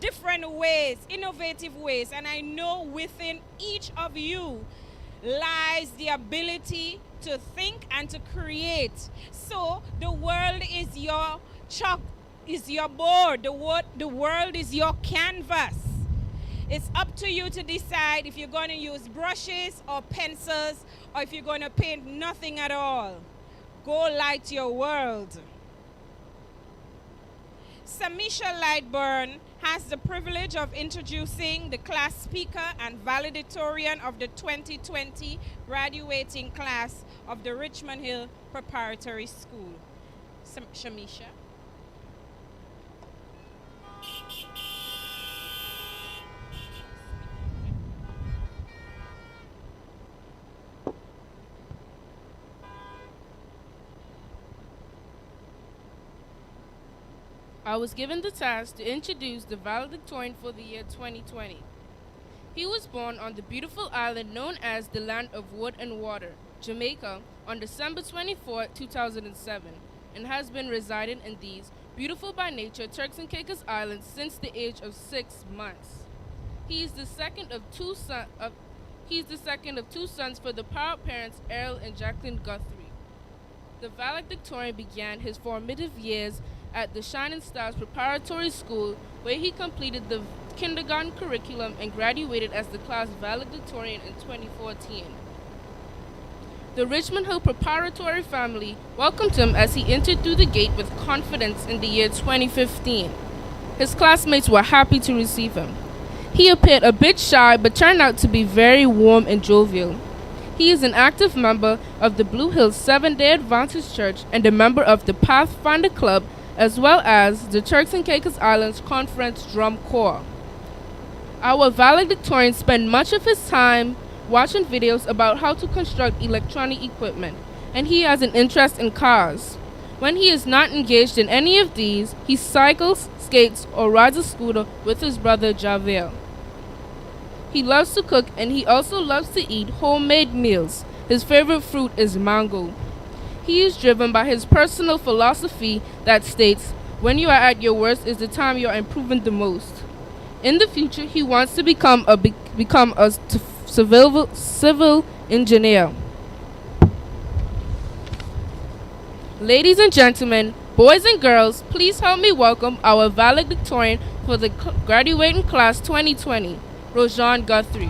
different ways, innovative ways. And I know within each of you lies the ability to think and to create. So the world is your chalk, is your board. The world is your canvas. It's up to you to decide if you're going to use brushes or pencils or if you're going to paint nothing at all. Go light your world. Samisha Lightburn has the privilege of introducing the class speaker and valedictorian of the 2020 graduating class of the Richmond Hill Preparatory School. Shamisha. I was given the task to introduce the valedictorian for the year 2020. He was born on the beautiful island known as the Land of Wood and Water, Jamaica, on December 24, 2007, and has been residing in these beautiful by nature Turks and Caicos Islands since the age of 6 months. He is the second of two sons for the proud parents Errol and Jacqueline Guthrie. The valedictorian began his formative years at the Shining Stars Preparatory School, where he completed the kindergarten curriculum and graduated as the class valedictorian in 2014. The Richmond Hill Preparatory family welcomed him as he entered through the gate with confidence in the year 2015. His classmates were happy to receive him. He appeared a bit shy but turned out to be very warm and jovial. He is an active member of the Blue Hills Seventh-day Adventist Church and a member of the Pathfinder Club, as well as the Turks and Caicos Islands Conference Drum Corps. Our valedictorian spent much of his time watching videos about how to construct electronic equipment, and he has an interest in cars. When he is not engaged in any of these, he cycles, skates, or rides a scooter with his brother Javier. He loves to cook, and he also loves to eat homemade meals. His favorite fruit is mango. He is driven by his personal philosophy that states, when you are at your worst is the time you are improving the most. In the future, he wants to become a civil engineer. Ladies and gentlemen, boys and girls, please help me welcome our valedictorian for the graduating class 2020, Rojan Guthrie.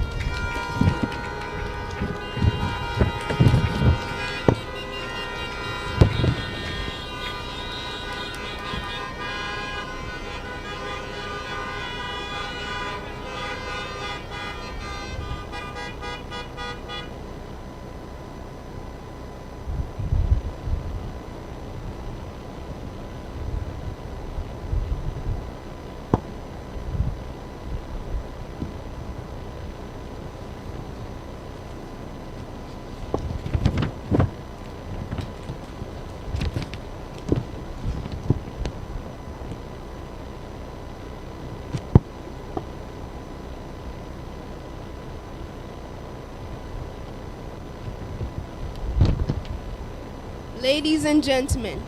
Ladies and gentlemen,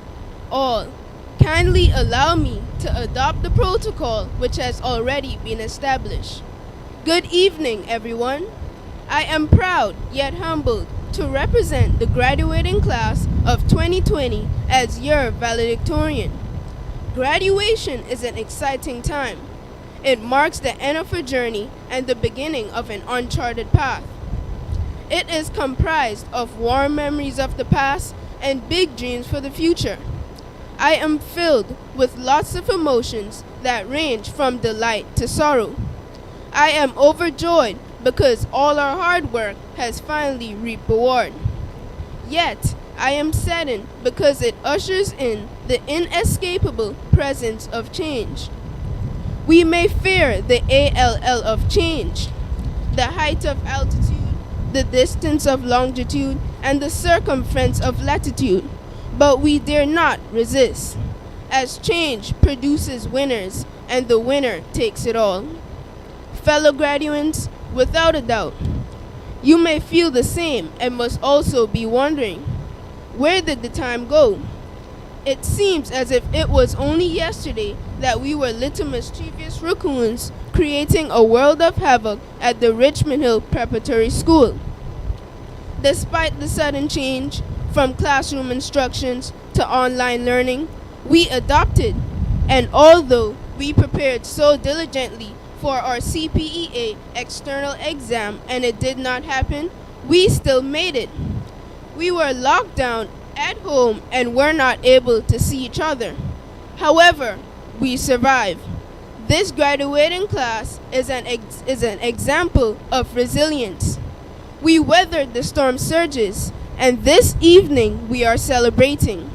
all, kindly allow me to adopt the protocol which has already been established. Good evening, everyone. I am proud yet humbled to represent the graduating class of 2020 as your valedictorian. Graduation is an exciting time. It marks the end of a journey and the beginning of an uncharted path. It is comprised of warm memories of the past and big dreams for the future. I am filled with lots of emotions that range from delight to sorrow. I am overjoyed because all our hard work has finally reaped reward. Yet, I am saddened because it ushers in the inescapable presence of change. We may fear the ALL of change, the height of altitude, the distance of longitude, and the circumference of latitude, but we dare not resist, as change produces winners, and the winner takes it all. Fellow graduates, without a doubt, you may feel the same and must also be wondering, where did the time go? It seems as if it was only yesterday that we were little mischievous raccoons creating a world of havoc at the Richmond Hill Preparatory School. Despite the sudden change from classroom instructions to online learning, we adopted, and although we prepared so diligently for our CPEA external exam and it did not happen, we still made it. We were locked down at home and were not able to see each other. However, we survived. This graduating class is an example of resilience. We weathered the storm surges, and this evening we are celebrating.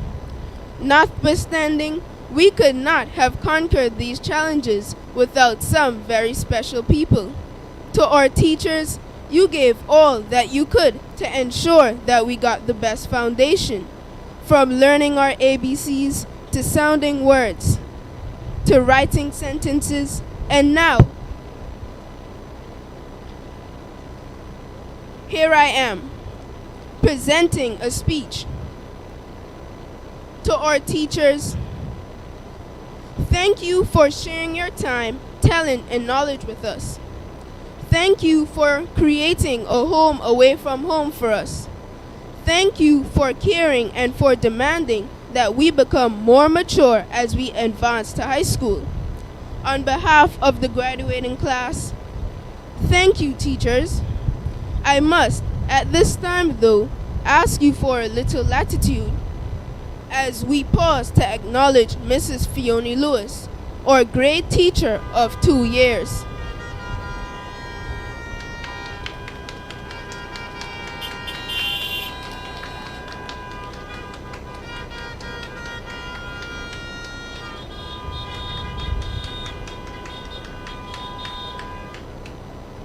Notwithstanding, we could not have conquered these challenges without some very special people. To our teachers, you gave all that you could to ensure that we got the best foundation, from learning our ABCs to sounding words, to writing sentences, and now, here I am, presenting a speech. To our teachers, thank you for sharing your time, talent, and knowledge with us. Thank you for creating a home away from home for us. Thank you for caring and for demanding that we become more mature as we advance to high school. On behalf of the graduating class, thank you, teachers. I must, at this time though, ask you for a little latitude as we pause to acknowledge Mrs. Fiona Lewis, our grade teacher of 2 years.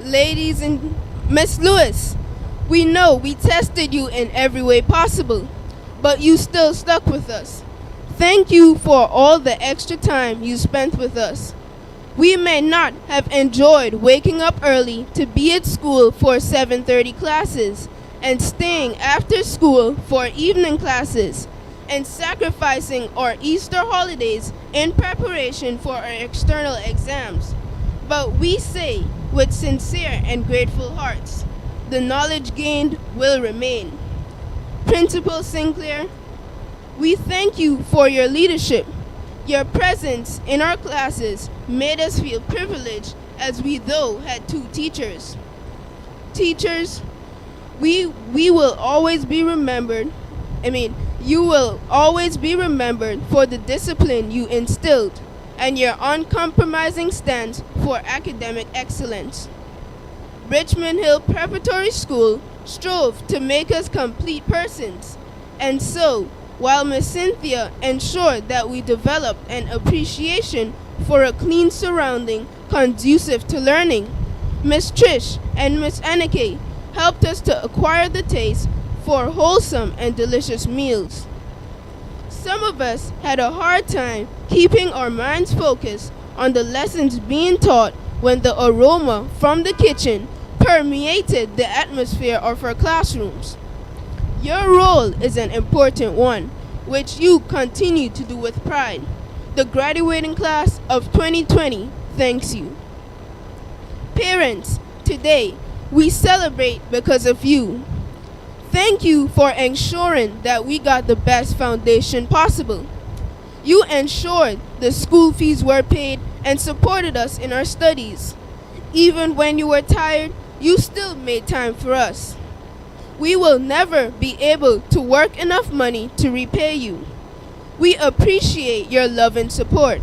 Ladies and Miss Lewis, we know we tested you in every way possible, but you still stuck with us. Thank you for all the extra time you spent with us. We may not have enjoyed waking up early to be at school for 7:30 classes and staying after school for evening classes and sacrificing our Easter holidays in preparation for our external exams. But we say with sincere and grateful hearts, the knowledge gained will remain. Principal Sinclair, we thank you for your leadership. Your presence in our classes made us feel privileged as we though had 2 teachers. Teachers, you will always be remembered for the discipline you instilled and your uncompromising stance for academic excellence. Richmond Hill Preparatory School strove to make us complete persons, and so, while Miss Cynthia ensured that we developed an appreciation for a clean surrounding conducive to learning, Miss Trish and Miss Anike helped us to acquire the taste for wholesome and delicious meals. Some of us had a hard time keeping our minds focused on the lessons being taught when the aroma from the kitchen permeated the atmosphere of our classrooms. Your role is an important one, which you continue to do with pride. The graduating class of 2020 thanks you. Parents, today we celebrate because of you. Thank you for ensuring that we got the best foundation possible. You ensured the school fees were paid and supported us in our studies. Even when you were tired, you still made time for us. We will never be able to work enough money to repay you. We appreciate your love and support.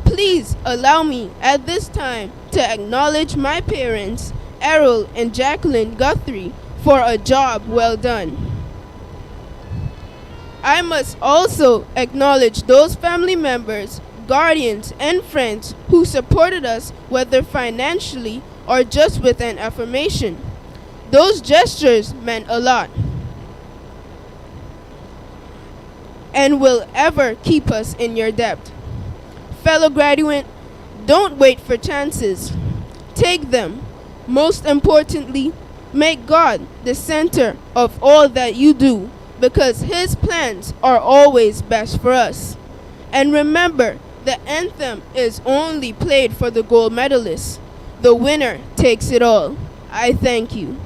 Please allow me at this time to acknowledge my parents, Errol and Jacqueline Guthrie, for a job well done. I must also acknowledge those family members, guardians, and friends who supported us, whether financially or just with an affirmation. Those gestures meant a lot and will ever keep us in your debt. Fellow graduate, don't wait for chances. Take them. Most importantly, make God the center of all that you do, because His plans are always best for us. And remember, the anthem is only played for the gold medalists. The winner takes it all. I thank you.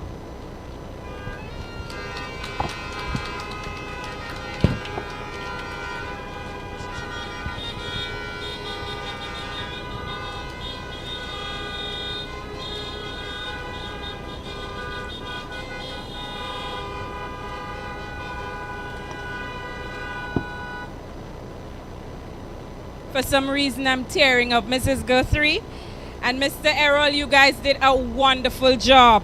For some reason, I'm tearing up Mrs. Guthrie and Mr. Errol. You guys did a wonderful job.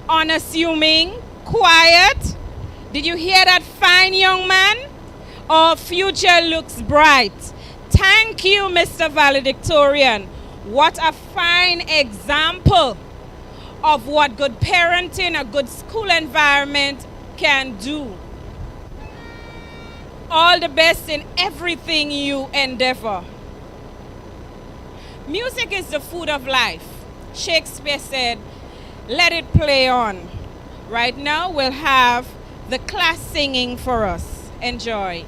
Unassuming, quiet. Did you hear that fine young man? Our future looks bright. Thank you, Mr. Valedictorian. What a fine example of what good parenting, a good school environment can do. All the best in everything you endeavor. Music is the food of life. Shakespeare said, let it play on. Right now we'll have the class singing for us. Enjoy.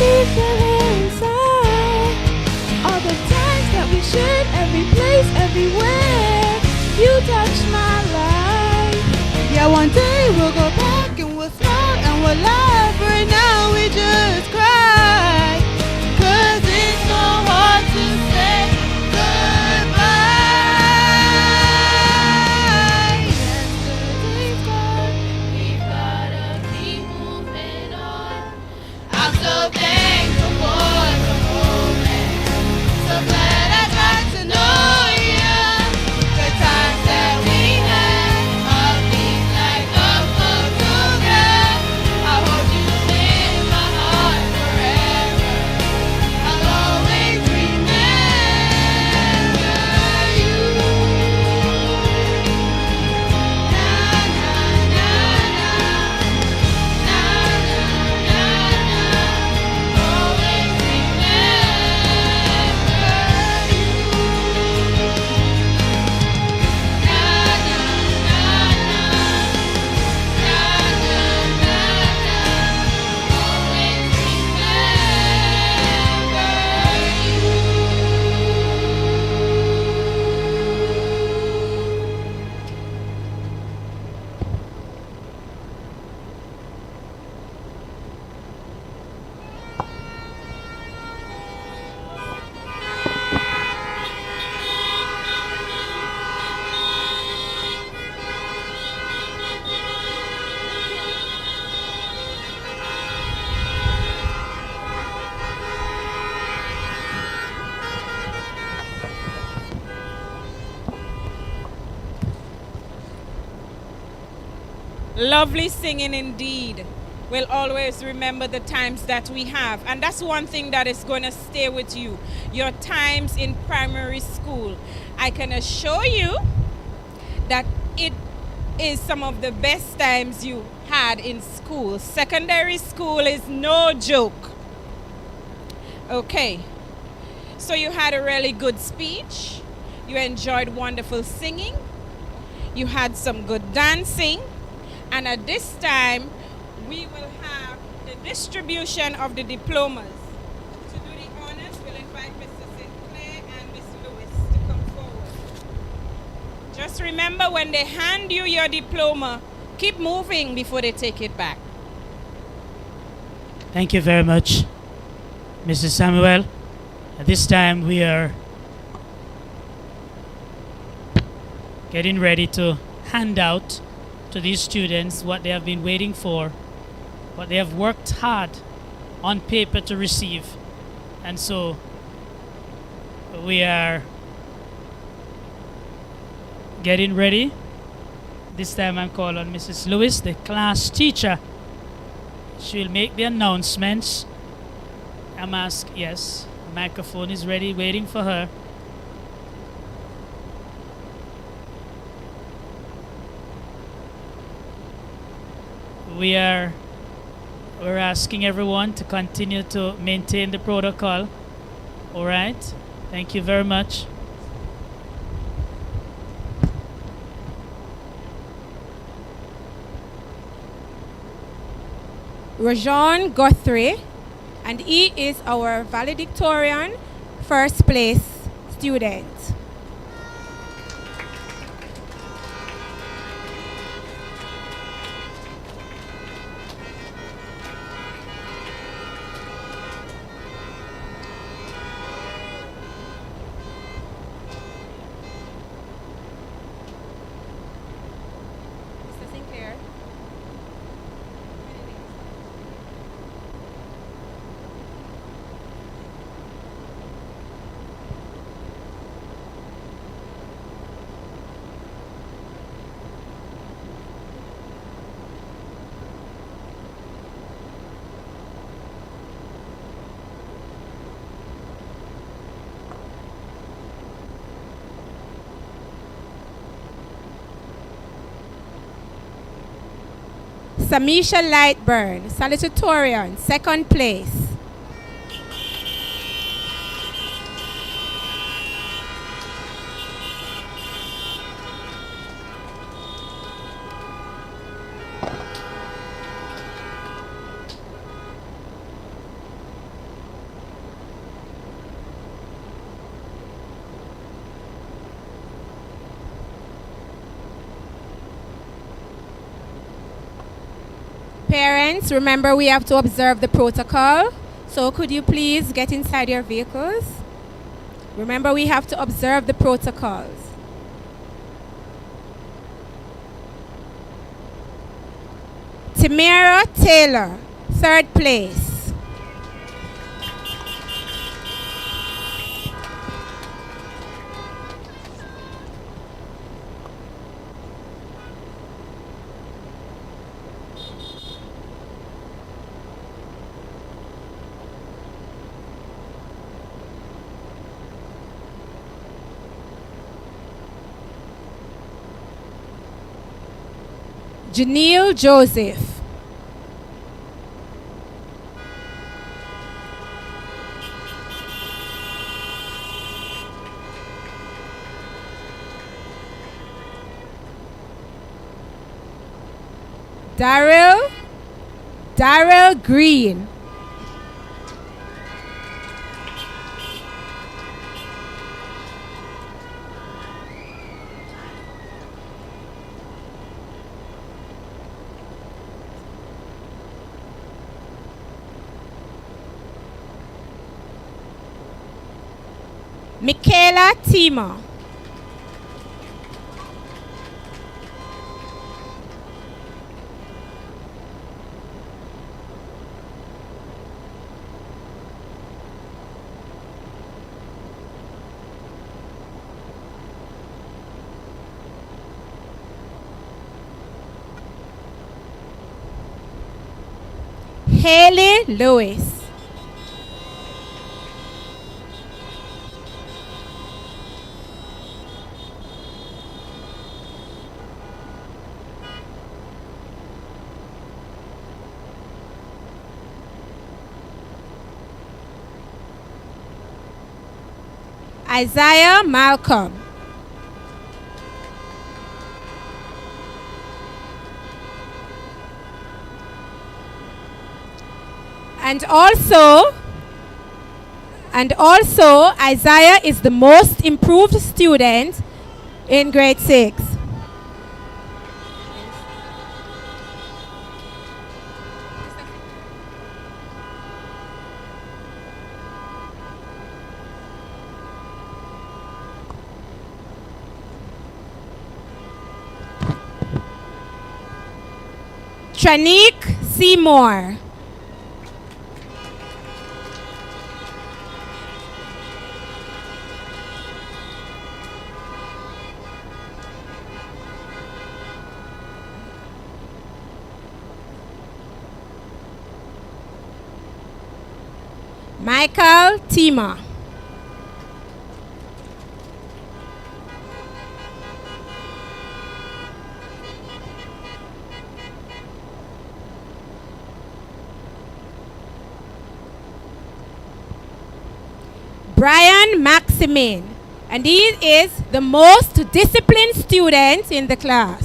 deep down inside. All the times that we shared, every place, everywhere. You touched my life. Yeah, one day we'll go back and we'll smile and we'll laugh. Right now we just cry. 'Cause it's so hard to say goodbye. Yesterday's gone, we've gotta keep moving on. I'm so thankful for the moment. So glad I got to know you. The times that we had, all these like a photograph. I hold you in my heart forever. I'll always remember you. Na na na na, na na na na. Always remember you. Na na na na, na na na na. Always Lovely singing indeed. We'll always remember the times that we have. And that's one thing that is going to stay with you. Your times in primary school. I can assure you that it is some of the best times you had in school. Secondary school is no joke. Okay. So you had a really good speech. You enjoyed wonderful singing. You had some good dancing. And at this time, we will have the distribution of the diplomas. To do the honors, we'll invite Mr. Sinclair and Miss Lewis to come forward. Just remember, when they hand you your diploma, keep moving before they take it back. Thank you very much, Mrs. Samuel. At this time, we are getting ready to hand out to these students what they have been waiting for, what they have worked hard on paper to receive. And so we are getting ready. This time I'm calling on Mrs. Lewis, the class teacher. She will make the announcements. I'm asked, yes, the microphone is ready, waiting for her. We're asking everyone to continue to maintain the protocol. All right. Thank you very much. Rajon Guthrie, and he is our valedictorian first place student. Mr. Sinclair. Samisha Lightburn, salutatorian, second place. Parents, remember we have to observe the protocol. So could you please get inside your vehicles? Remember we have to observe the protocols. Tamira Taylor, 3rd place. Janelle Joseph. Daryl Green. Michaela Tima. Haley Lewis. Isaiah Malcolm. And also Isaiah is the most improved student in grade 6. Tranique Seymour. Michael Tima. Brian Maximin, and he is the most disciplined student in the class.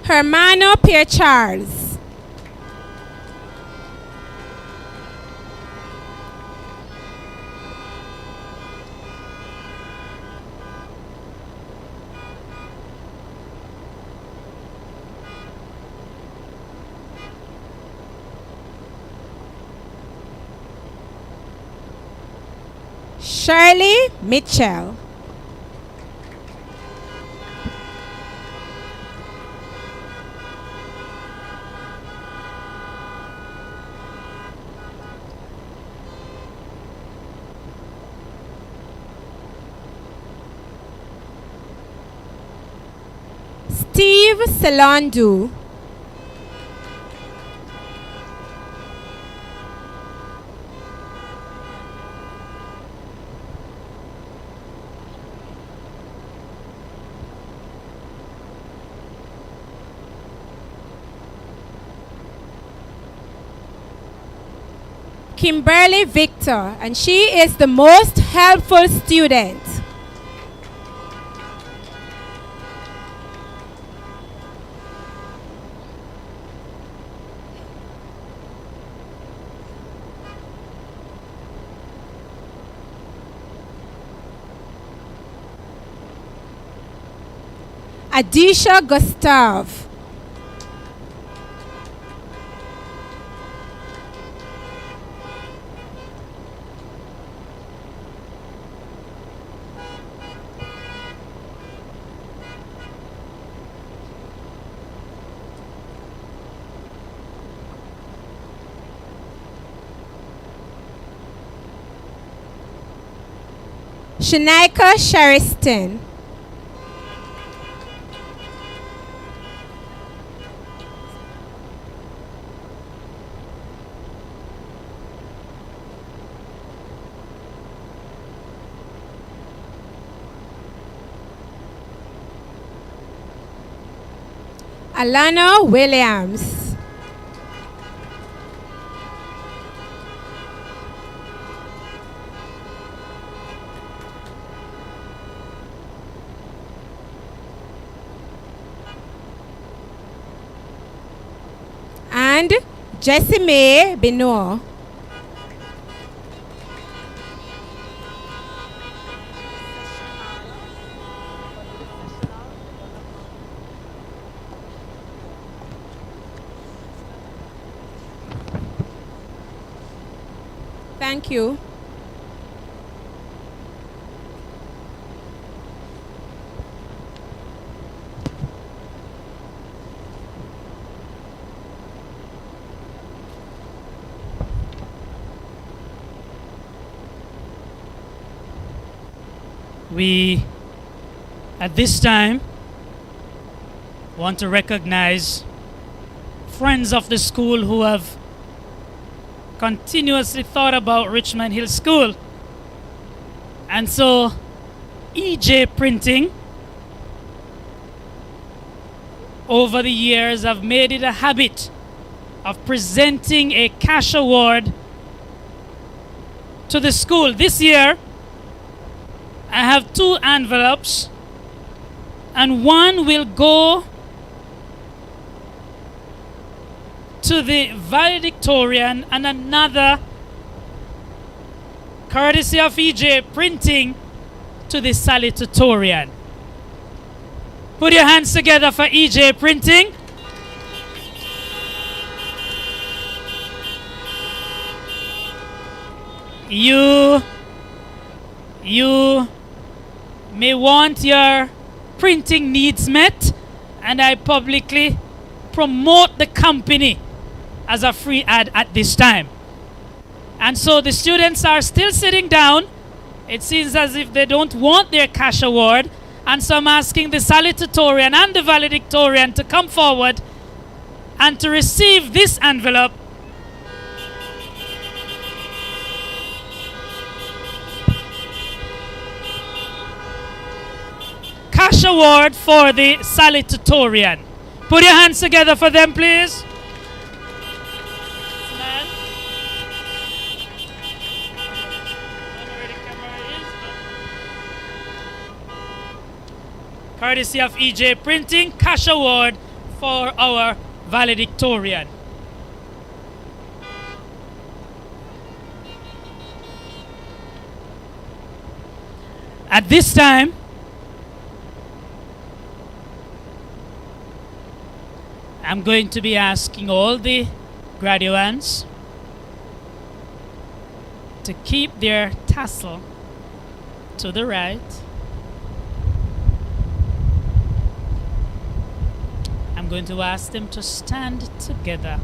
Hermano Pierre Charles. Shirley Mitchell. Steve Salandu. Kimberly Victor, and she is the most helpful student. Adisha Gustav. Shanaika Sheriston. Alana Williams. And Jessie Mae Benoit. Thank you. We, at this time, want to recognize friends of the school who have continuously thought about Richmond Hill School. And so, EJ Printing, over the years, have made it a habit of presenting a cash award to the school. This year, I have 2 envelopes, and one will go to the valedictorian and another, courtesy of EJ Printing, to the salutatorian. Put your hands together for EJ Printing. You may want your printing needs met, and I publicly promote the company as a free ad at this time. And so the students are still sitting down. It seems as if they don't want their cash award, and so I'm asking the salutatorian and the valedictorian to come forward and to receive this envelope. Cash award for the salutatorian. Put your hands together for them, please. Courtesy of EJ Printing, cash award for our valedictorian. At this time, I'm going to be asking all the graduates to keep their tassel to the right. I'm going to ask them to stand together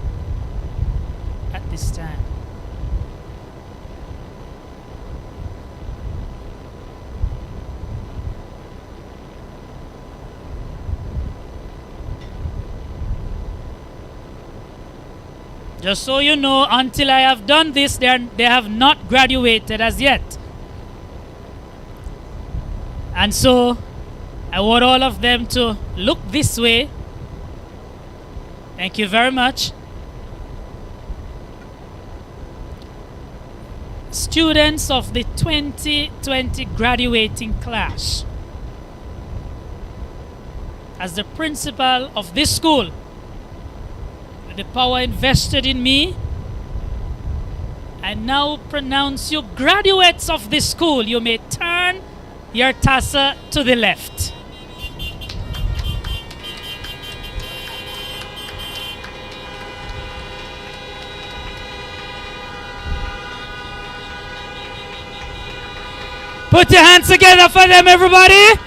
at this time. Just so you know, until I have done this, they have not graduated as yet. And so, I want all of them to look this way. Thank you very much. students of the 2020 graduating class, as the principal of this school, with the power invested in me, I now pronounce you graduates of this school. You may turn your tassel to the left. Put your hands together for them, everybody.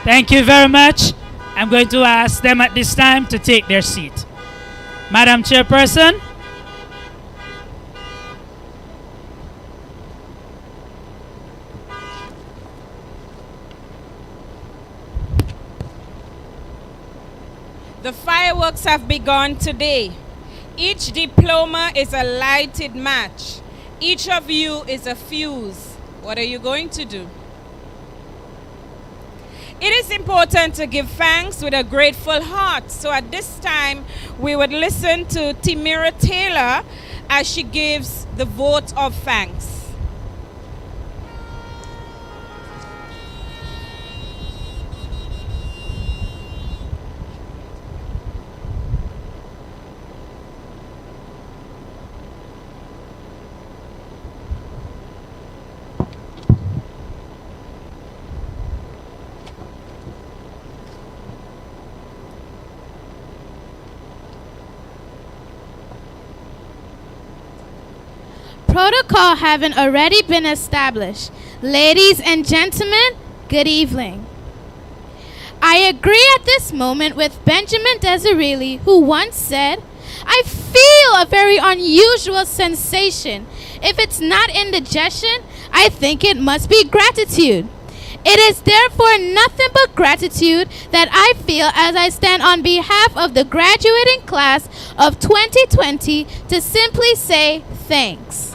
Thank you very much. I'm going to ask them at this time to take their seat. Madam Chairperson. The fireworks have begun today. Each diploma is a lighted match. Each of you is a fuse. What are you going to do? It is important to give thanks with a grateful heart. So at this time, we would listen to Timira Taylor as she gives the vote of thanks. Protocol having already been established, ladies and gentlemen, good evening. I agree at this moment with Benjamin Disraeli, who once said, I feel a very unusual sensation. If it's not indigestion, I think it must be gratitude. It is therefore nothing but gratitude that I feel as I stand on behalf of the graduating class of 2020 to simply say thanks.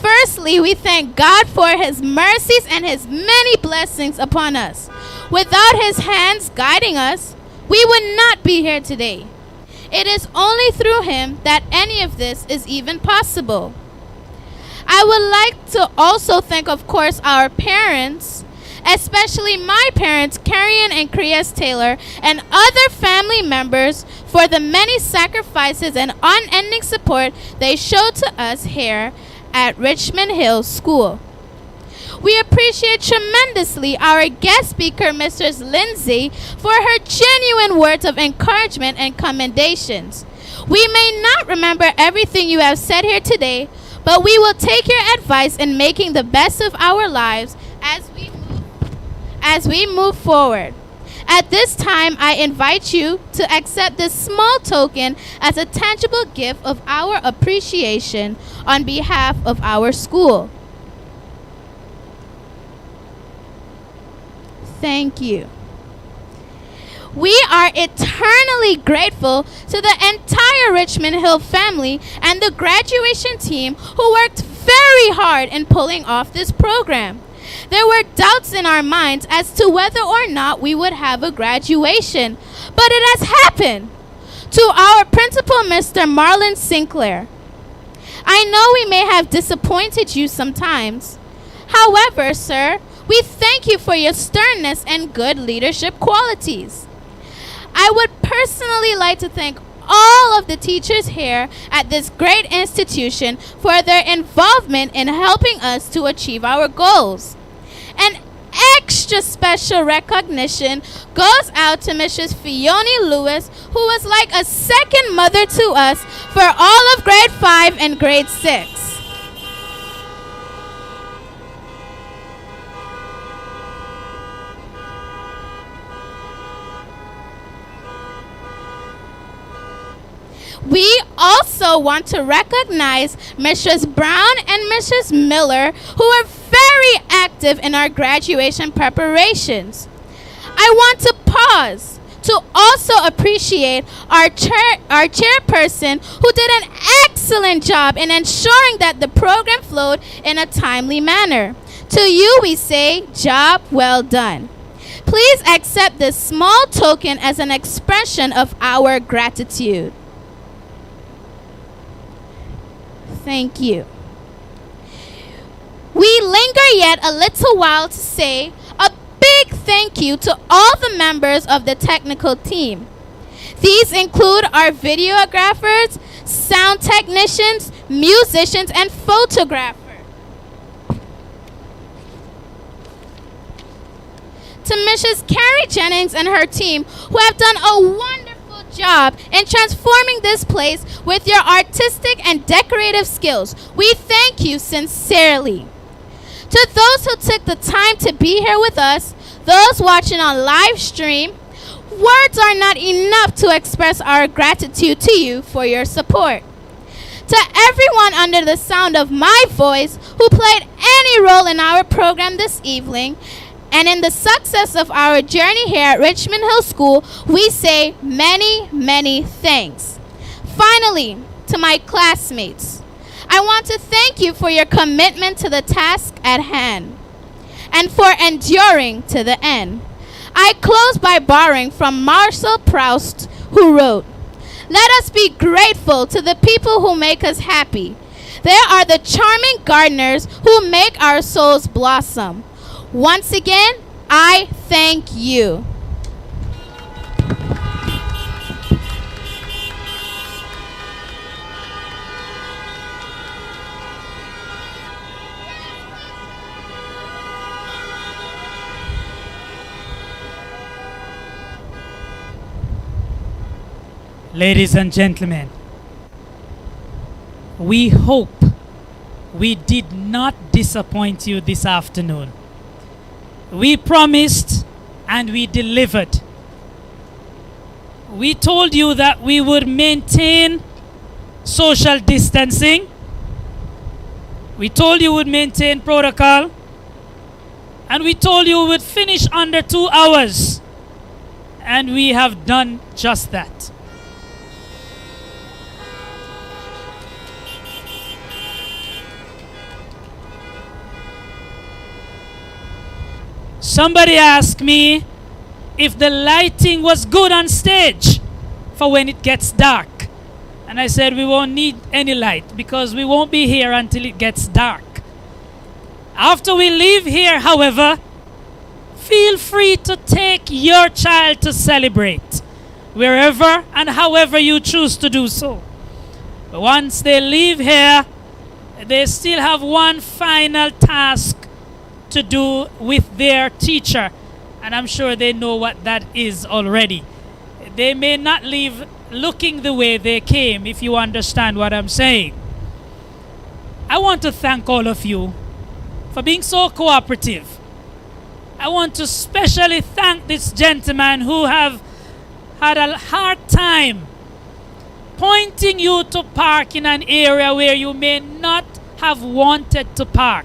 Firstly, we thank God for his mercies and his many blessings upon us. Without his hands guiding us, we would not be here today. It is only through him that any of this is even possible. I would like to also thank, of course, our parents, especially my parents, Carrion and Creas Taylor, and other family members for the many sacrifices and unending support they showed to us here at Richmond Hill School. We appreciate tremendously our guest speaker, Mrs. Lindsay, for her genuine words of encouragement and commendations. We may not remember everything you have said here today, but we will take your advice in making the best of our lives as we move forward. At this time, I invite you to accept this small token as a tangible gift of our appreciation on behalf of our school. Thank you. We are eternally grateful to the entire Richmond Hill family and the graduation team who worked very hard in pulling off this program. There were doubts in our minds as to whether or not we would have a graduation, but it has happened. To our principal, Mr. Marlon Sinclair, I know we may have disappointed you sometimes. However, sir, we thank you for your sternness and good leadership qualities. I would personally like to thank all of the teachers here at this great institution for their involvement in helping us to achieve our goals. An extra special recognition goes out to Mrs. Fiona Lewis, who was like a second mother to us for all of grade 5 and grade 6. We also want to recognize Mrs. Brown and Mrs. Miller, who are very active in our graduation preparations. I want to pause to also appreciate our chairperson, who did an excellent job in ensuring that the program flowed in a timely manner. To you we say, job well done. Please accept this small token as an expression of our gratitude. Thank you. We linger yet a little while to say a big thank you to all the members of the technical team. These include our videographers, sound technicians, musicians, and photographers. To Mrs. Carrie Jennings and her team, who have done a wonderful job in transforming this place with your artistic and decorative skills, we thank you sincerely. To those who took the time to be here with us, those watching on live stream, words are not enough to express our gratitude to you for your support. To everyone under the sound of my voice who played any role in our program this evening and in the success of our journey here at Richmond Hill School, we say many, many thanks. Finally, to my classmates, I want to thank you for your commitment to the task at hand and for enduring to the end. I close by borrowing from Marcel Proust, who wrote, "Let us be grateful to the people who make us happy. They are the charming gardeners who make our souls blossom." Once again, I thank you. Ladies and gentlemen, we hope we did not disappoint you this afternoon. We promised and we delivered. We told you that we would maintain social distancing. We told you we would maintain protocol. And we told you we would finish under 2 hours. And we have done just that. Somebody asked me if the lighting was good on stage for when it gets dark. And I said we won't need any light because we won't be here until it gets dark. After we leave here, however, feel free to take your child to celebrate wherever and however you choose to do so. But once they leave here, they still have one final task to do with their teacher, and I'm sure they know what that is already. They may not leave looking the way they came, if you understand what I'm saying. I want to thank all of you for being so cooperative. I want to especially thank this gentleman who have had a hard time pointing you to park in an area where you may not have wanted to park.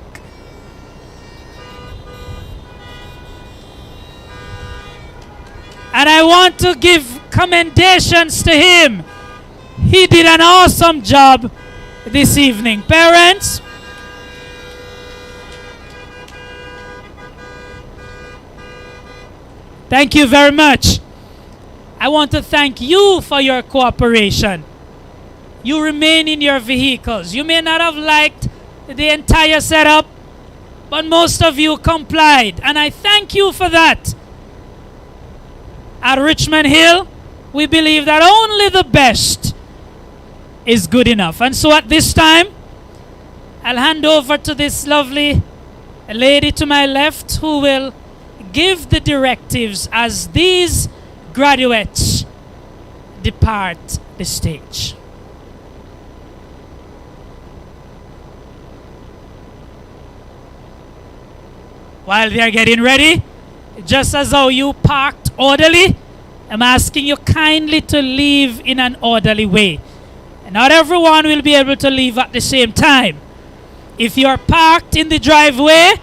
And I want to give commendations to him. He did an awesome job this evening. Parents, thank you very much. I want to thank you for your cooperation. You remain in your vehicles. You may not have liked the entire setup, but most of you complied, and I thank you for that. At Richmond Hill, we believe that only the best is good enough. And so at this time, I'll hand over to this lovely lady to my left who will give the directives as these graduates depart the stage. While they are getting ready, just as how you parked orderly, I'm asking you kindly to leave in an orderly way. And not everyone will be able to leave at the same time. If you're parked in the driveway,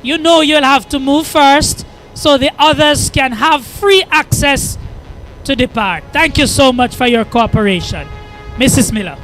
you know you'll have to move first so the others can have free access to depart. Thank you so much for your cooperation. Mrs. Miller.